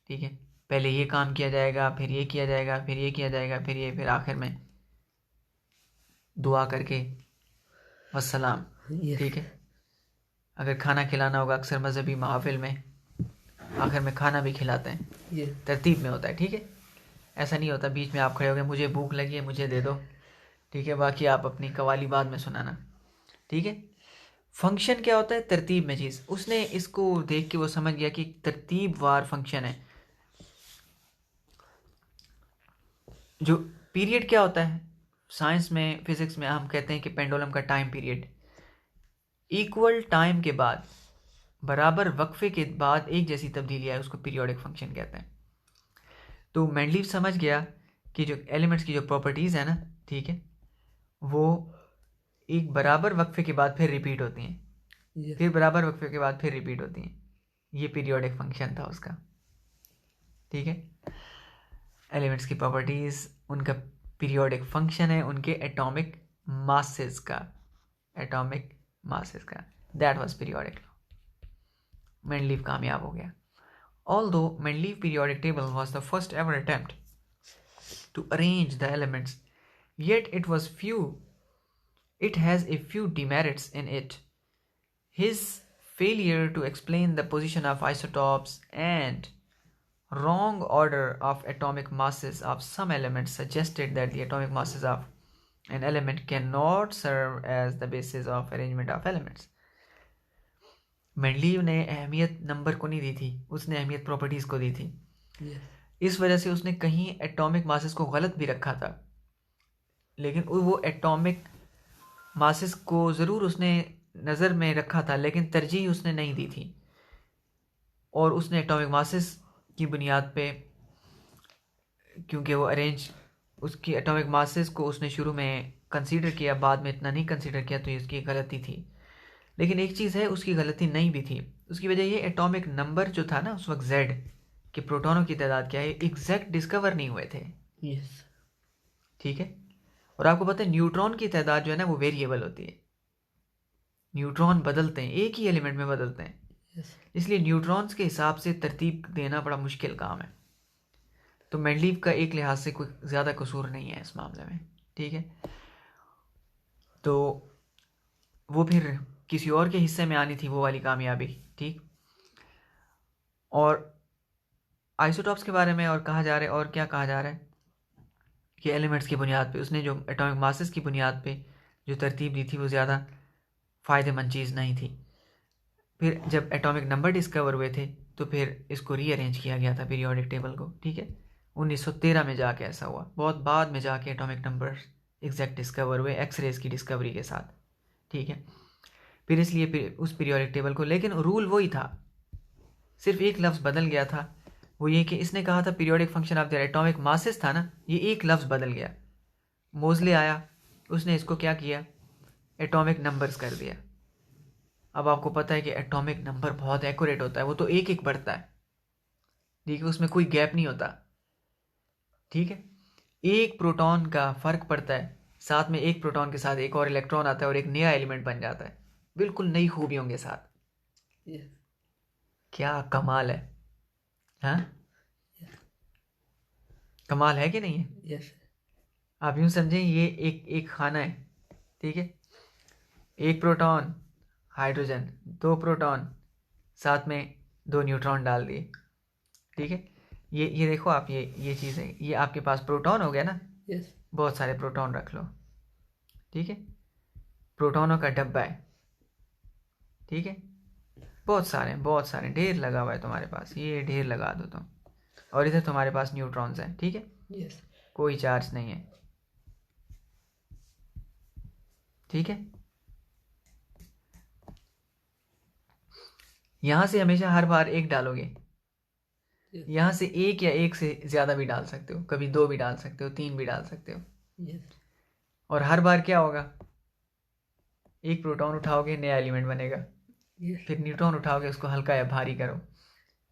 Speaker 1: ठीक है। पहले ये काम किया जाएगा, फिर ये किया जाएगा, फिर ये किया जाएगा, फिर ये, फिर आखिर में दुआ करके वस्सलाम,
Speaker 2: Yes.
Speaker 1: ठीक है। अगर खाना खिलाना होगा, अक्सर मजहबी महफिल में आखिर में खाना भी खिलाते हैं,
Speaker 2: Yes.
Speaker 1: तरतीब में होता है, ठीक है। ऐसा नहीं होता बीच में आप खड़े हो गए मुझे भूख लगी है मुझे दे दो, ठीक है, बाकी आप अपनी कवाली बाद में सुनाना, ठीक है। फंक्शन क्या होता है? तरतीब में चीज़। उसने इसको देख के वो समझ गया कि तरतीब वार फंक्शन है। जो पीरियड क्या होता है साइंस में, फिजिक्स में हम कहते हैं कि पेंडुलम का टाइम पीरियड, इक्वल टाइम के बाद, बराबर वक्फे के बाद एक जैसी तब्दीली है, उसको पीरियोडिक फंक्शन कहते हैं। तो मेंडलीव समझ गया कि जो एलिमेंट्स की जो प्रॉपर्टीज़ है ना, ठीक है, वो एक बराबर वक्फे के बाद फिर रिपीट होती हैं,
Speaker 2: Yes.
Speaker 1: फिर बराबर वक्फे के बाद फिर रिपीट होती हैं। ये पीरियोडिक फंक्शन था उसका, ठीक है। एलिमेंट्स की प्रॉपर्टीज़ उनका पीरियोडिक फंक्शन है उनके एटॉमिक मासेस का, एटॉमिक मासेस का। That was periodic law. Mendeleev कामयाब हो गया। Although Mendeleev periodic table was the first ever attempt to arrange the elements, yet it has a few demerits in it. His failure to explain the position of isotopes and wrong order of atomic masses of some elements suggested that the atomic masses of an element cannot serve as the basis of arrangement of elements. Mendeleev ने अहमियत number को नहीं दी थी, उसने अहमियत properties को दी थी।
Speaker 2: Yes.
Speaker 1: इस वजह से उसने कहीं एटॉमिक मासेस को गलत भी रखा था, लेकिन वो एटॉमिक मासेस को ज़रूर उसने नज़र में रखा था, लेकिन तरजीह उसने नहीं दी थी। और उसने एटॉमिक मासेस की बुनियाद पे, क्योंकि वो अरेंज, उसकी एटॉमिक मासेस को उसने शुरू में कंसीडर किया, बाद में इतना नहीं कंसीडर किया, तो ये उसकी गलती थी। लेकिन एक चीज़ है, उसकी गलती नहीं भी थी। उसकी वजह ये एटॉमिक नंबर जो था ना उस वक्त, जेड कि प्रोटॉनों की तादाद क्या है, एग्जैक्ट डिस्कवर नहीं हुए थे,
Speaker 2: Yes.
Speaker 1: ठीक है। और आपको पता है न्यूट्रॉन की तादाद जो है ना वो वेरिएबल होती है। न्यूट्रॉन बदलते हैं, एक ही एलिमेंट में बदलते हैं,
Speaker 2: Yes.
Speaker 1: इसलिए न्यूट्रॉन्स के हिसाब से तरतीब देना बड़ा मुश्किल काम है। तो मेंडलीव का एक लिहाज से कोई ज़्यादा कसूर नहीं है इस मामले में, ठीक है। तो वो फिर किसी और के हिस्से में आनी थी वो वाली कामयाबी, ठीक। और आइसोटॉप्स के बारे में और कहा जा रहा है, और क्या कहा जा रहा है कि एलिमेंट्स की बुनियाद पे उसने जो एटॉमिक मासेस की बुनियाद पे जो तरतीब दी थी वो ज़्यादा फ़ायदेमंद चीज़ नहीं थी। फिर जब एटॉमिक नंबर डिस्कवर हुए थे तो फिर इसको रीअरेंज किया गया था पीरियोडिक टेबल को, ठीक है। 1913 में जाके ऐसा हुआ, बहुत बाद में जाके एटॉमिक नंबर एग्जैक्ट डिस्कवर हुए एक्सरेज की डिस्कवरी के साथ, ठीक है। फिर इसलिए उस पीरियोडिक टेबल को, लेकिन रूल वही था, सिर्फ एक लफ्ज़ बदल गया था। वो ये कि इसने कहा था periodic function of the atomic masses था ना, ये एक लफ्ज़ बदल गया। मोज़ले आया, उसने इसको क्या किया, एटॉमिक नंबर्स कर दिया। अब आपको पता है कि एटॉमिक नंबर बहुत एक्यूरेट होता है, वो तो एक एक बढ़ता है, ठीक है, उसमें कोई गैप नहीं होता, ठीक है। एक प्रोटॉन का फ़र्क पड़ता है, साथ में एक प्रोटॉन के साथ एक और इलेक्ट्रॉन आता है और एक नया एलिमेंट बन जाता है, बिल्कुल नई खूबियों के साथ।
Speaker 2: Yes.
Speaker 1: क्या कमाल है, हाँ, कमाल है कि नहीं है?
Speaker 2: Yes.
Speaker 1: आप यूँ समझें ये एक एक खाना है, ठीक है। एक प्रोटॉन, हाइड्रोजन, दो प्रोटॉन, साथ में दो न्यूट्रॉन डाल दिए, ठीक है। ये देखो आप, ये चीज़ है, ये आपके पास प्रोटॉन हो गया ना,
Speaker 2: Yes.
Speaker 1: बहुत सारे प्रोटॉन रख लो, ठीक है। प्रोटॉनों का डब्बा है, ठीक है, बहुत सारे ढेर लगा हुआ है तुम्हारे पास, ये ढेर लगा दो तुम, और इधर तुम्हारे पास न्यूट्रॉन्स हैं, ठीक है,
Speaker 2: Yes.
Speaker 1: कोई चार्ज नहीं है, ठीक है। यहाँ से हमेशा हर बार एक डालोगे,
Speaker 2: Yes.
Speaker 1: यहाँ से एक या एक से ज़्यादा भी डाल सकते हो, कभी दो भी डाल सकते हो, तीन भी डाल सकते हो,
Speaker 2: Yes.
Speaker 1: और हर बार क्या होगा, एक प्रोटॉन उठाओगे नया एलिमेंट बनेगा,
Speaker 2: Yes.
Speaker 1: फिर न्यूट्रॉन उठाओगे उसको हल्का या भारी करो,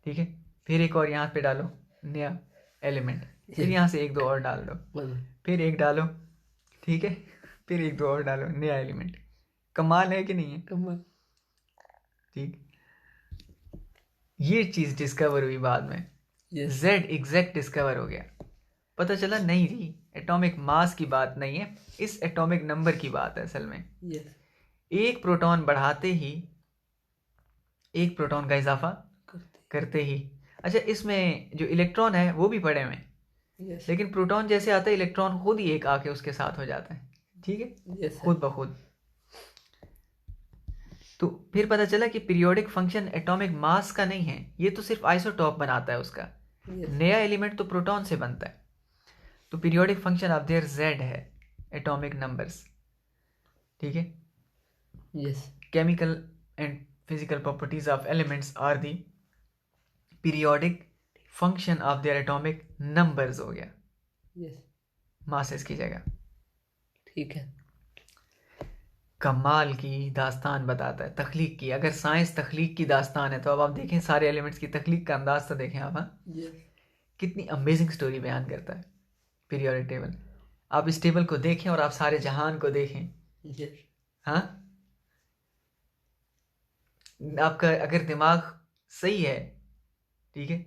Speaker 1: ठीक है, फिर एक और यहाँ पे डालो नया एलिमेंट, फिर यहाँ से एक दो और डाल दो,
Speaker 2: Well.
Speaker 1: फिर एक डालो, ठीक है, फिर एक दो और डालो नया एलिमेंट, कमाल है कि नहीं है?
Speaker 2: कमाल।
Speaker 1: ठीक, ये चीज डिस्कवर हुई बाद में,
Speaker 2: यस
Speaker 1: जेड एग्जैक्ट डिस्कवर हो गया। पता चला नहीं रही, एटॉमिक मास की बात नहीं है, इस एटॉमिक नंबर की बात है असल में।
Speaker 2: यस
Speaker 1: एक प्रोटॉन बढ़ाते ही, एक प्रोटॉन का इजाफा
Speaker 2: करते।
Speaker 1: करते ही, अच्छा इसमें जो इलेक्ट्रॉन है वो भी पड़े हुए हैं,
Speaker 2: यस
Speaker 1: लेकिन प्रोटॉन जैसे आता है इलेक्ट्रॉन खुद ही एक आके उसके साथ हो जाता है, ठीक है,
Speaker 2: यस
Speaker 1: खुद ब खुद। तो फिर पता चला कि पीरियोडिक फंक्शन एटॉमिक मास का नहीं है, ये तो सिर्फ आइसोटॉप बनाता है उसका,
Speaker 2: यस
Speaker 1: नया एलिमेंट तो प्रोटॉन से बनता है। तो periodic function of their Z है एटॉमिक नंबर्स, ठीक है।
Speaker 2: Yes
Speaker 1: chemical and physical properties of elements are the periodic function of their atomic numbers हो गया,
Speaker 2: यस
Speaker 1: मासेस की जगह।
Speaker 2: ठीक है।
Speaker 1: कमाल की दास्तान बताता है तख्लीक की। अगर साइंस तख्लीक की दास्तान है तो अब आप देखें सारे एलिमेंट्स की तख्लीक का अंदाज तो देखें आप, हाँ?
Speaker 2: यस
Speaker 1: कितनी अमेजिंग स्टोरी बयान करता है पीरियोडिक टेबल। आप इस टेबल को देखें और आप सारे जहान को देखें,
Speaker 2: यस
Speaker 1: हाँ, आपका अगर दिमाग सही है, ठीक है,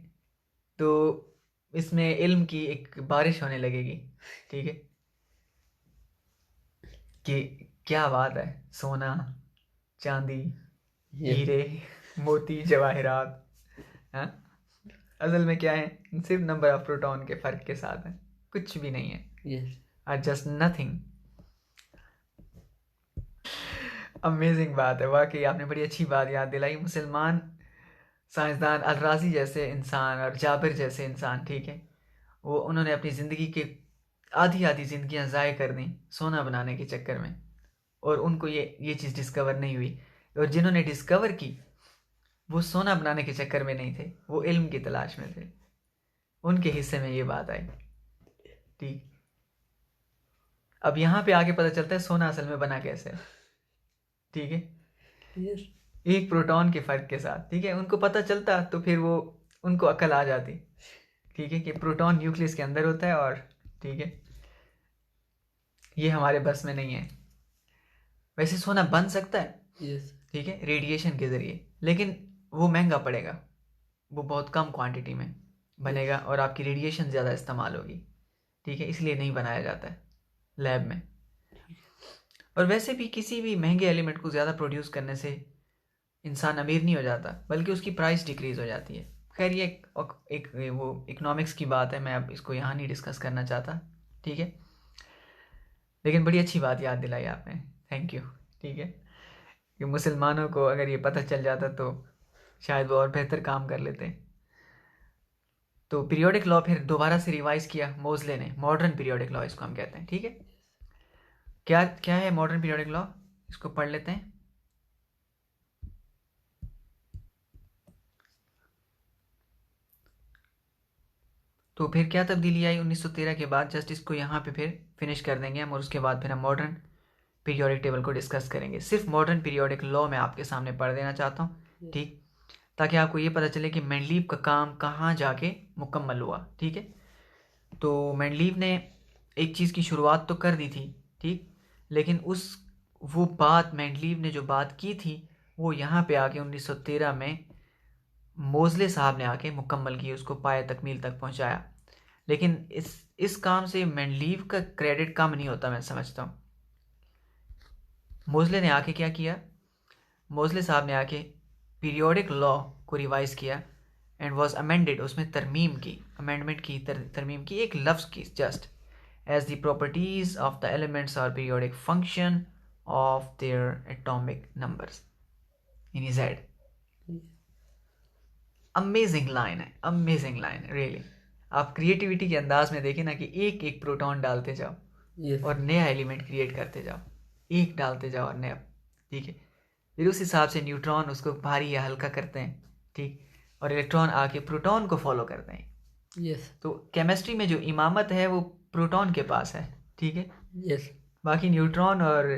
Speaker 1: तो इसमें इल्म की एक बारिश होने लगेगी, ठीक है, कि क्या बात है, सोना, चांदी,
Speaker 2: यस
Speaker 1: हीरे, मोती, जवाहरात, हाँ, असल में क्या है, सिर्फ नंबर ऑफ प्रोटॉन के फर्क के साथ है, कुछ भी नहीं है,
Speaker 2: yes
Speaker 1: are just nothing. Amazing बात है वाकई, आपने बड़ी अच्छी बात याद दिलाई। मुसलमान साइंसदान अलराजी जैसे इंसान और जाबिर जैसे इंसान, ठीक है, वो उन्होंने अपनी ज़िंदगी के आधी आधी ज़िंदगियां ज़ाय कर दी सोना बनाने के चक्कर में, और उनको ये चीज़ डिस्कवर नहीं हुई। और जिन्होंने डिस्कवर की वो सोना बनाने के चक्कर में नहीं थे, वो इल्म की तलाश में थे, उनके हिस्से में ये बात आई, ठीक। अब यहाँ पे आके पता चलता है सोना असल में बना कैसे, ठीक है,
Speaker 2: यस
Speaker 1: एक प्रोटॉन के फ़र्क के साथ, ठीक है। उनको पता चलता तो फिर वो, उनको अकल आ जाती, ठीक है, कि प्रोटॉन न्यूक्लियस के अंदर होता है, और ठीक है, ये हमारे बस में नहीं है। वैसे सोना बन सकता है,
Speaker 2: यस
Speaker 1: ठीक है, रेडिएशन के ज़रिए, लेकिन वो महंगा पड़ेगा, वो बहुत कम क्वांटिटी में बनेगा और आपकी रेडिएशन ज़्यादा इस्तेमाल होगी, ठीक है, इसलिए नहीं बनाया जाता है लैब में। और वैसे भी किसी भी महंगे एलिमेंट को ज़्यादा प्रोड्यूस करने से इंसान अमीर नहीं हो जाता, बल्कि उसकी प्राइस डिक्रीज़ हो जाती है। खैर ये एक वो इकोनॉमिक्स की बात है, मैं अब इसको यहाँ नहीं डिस्कस करना चाहता, ठीक है, लेकिन बड़ी अच्छी बात याद दिलाई आपने, थैंक यू, ठीक है, कि मुसलमानों को अगर ये पता चल जाता तो शायद वो और बेहतर काम कर लेते। तो पीरियोडिक लॉ फिर दोबारा से रिवाइज किया मोज़ले ने, मॉडर्न पीरियोडिक लॉ इसको हम कहते हैं, ठीक है। क्या क्या है मॉडर्न पीरियोडिक लॉ, इसको पढ़ लेते हैं। तो फिर क्या तब्दीली आई 1913 के बाद, जस्ट इसको यहाँ पे फिर फिनिश कर देंगे हम, और उसके बाद फिर हम मॉडर्न पीरियोडिक टेबल को डिस्कस करेंगे। सिर्फ मॉडर्न पीरियोडिक लॉ मैं आपके सामने पढ़ देना चाहता हूँ, ठीक, ताकि आपको ये पता चले कि मेंडलीव का काम कहाँ जाके मुकम्मल हुआ, ठीक है। तो मेंडलीव ने एक चीज़ की शुरुआत तो कर दी थी, ठीक, लेकिन वो बात मेंडलीव ने जो बात की थी वो यहाँ पे आके 1913 में मोज़ले साहब ने आके मुकम्मल की, उसको पाए तकमील तक पहुँचाया। लेकिन इस काम से मेंडलीव का क्रेडिट कम नहीं होता, मैं समझता हूँ। मोज़ले ने आके क्या किया, मोज़ले साहब ने आके पीरियोडिक लॉ को रिवाइज़ किया एंड वाज अमेंडेड, उसमें तरमीम की, अमेंडमेंट की, तरमीम की, एक लफ्ज़ की, just as the properties of the elements are periodic function of their atomic numbers in Z. Amazing line है, अमेजिंग लाइन रियली। आप क्रिएटिविटी के अंदाज में देखें ना कि एक एक प्रोटॉन डालते जाओ
Speaker 2: यस
Speaker 1: और नया एलिमेंट क्रिएट करते जाओ, एक डालते जाओ और नया, ठीक है। फिर उस हिसाब से न्यूट्रॉन उसको भारी या हल्का करते हैं, ठीक, और इलेक्ट्रॉन आके प्रोटॉन को फॉलो करते हैं।
Speaker 2: यस
Speaker 1: तो केमिस्ट्री में जो इमामत है वो प्रोटॉन के पास है, ठीक है,
Speaker 2: यस
Speaker 1: बाकी न्यूट्रॉन और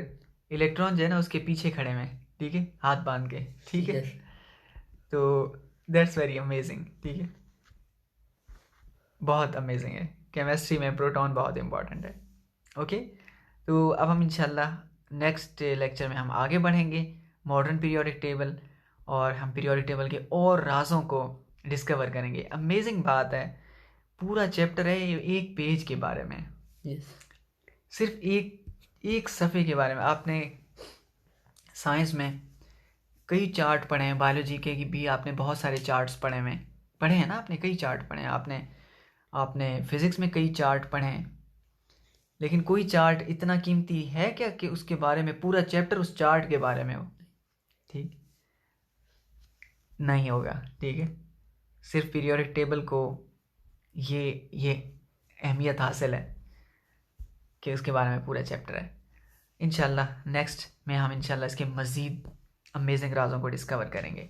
Speaker 1: इलेक्ट्रॉन जो है ना उसके पीछे खड़े हैं, ठीक है, हाथ बांध के, ठीक है।
Speaker 2: यस
Speaker 1: तो दैट्स वेरी अमेजिंग, ठीक है, बहुत अमेजिंग है। केमिस्ट्री में प्रोटॉन बहुत इंपॉर्टेंट है, ओके। तो अब हम इंशाल्लाह नेक्स्ट लेक्चर में हम आगे बढ़ेंगे मॉडर्न पीरियोडिक टेबल, और हम पीरियोडिक टेबल के और राजों को डिस्कवर करेंगे। अमेजिंग बात है, पूरा चैप्टर है ये एक पेज के बारे में,
Speaker 2: यस
Speaker 1: सिर्फ एक सफ़े के बारे में। आपने साइंस में कई चार्ट पढ़े हैं, बायोलॉजी के भी आपने बहुत सारे चार्ट्स पढ़े हैं ना, आपने कई चार्ट पढ़े हैं, आपने फिज़िक्स में कई चार्ट पढ़े हैं, लेकिन कोई चार्ट इतना कीमती है क्या कि उसके बारे में पूरा चैप्टर उस चार्ट के बारे में हो? ठीक नहीं होगा। ठीक है, सिर्फ पीरियोडिक टेबल को ये अहमियत हासिल है कि उसके बारे में पूरा चैप्टर है। इंशाल्लाह नेक्स्ट में हम इंशाल्लाह इसके मज़ीद अमेजिंग राज़ों को डिस्कवर करेंगे।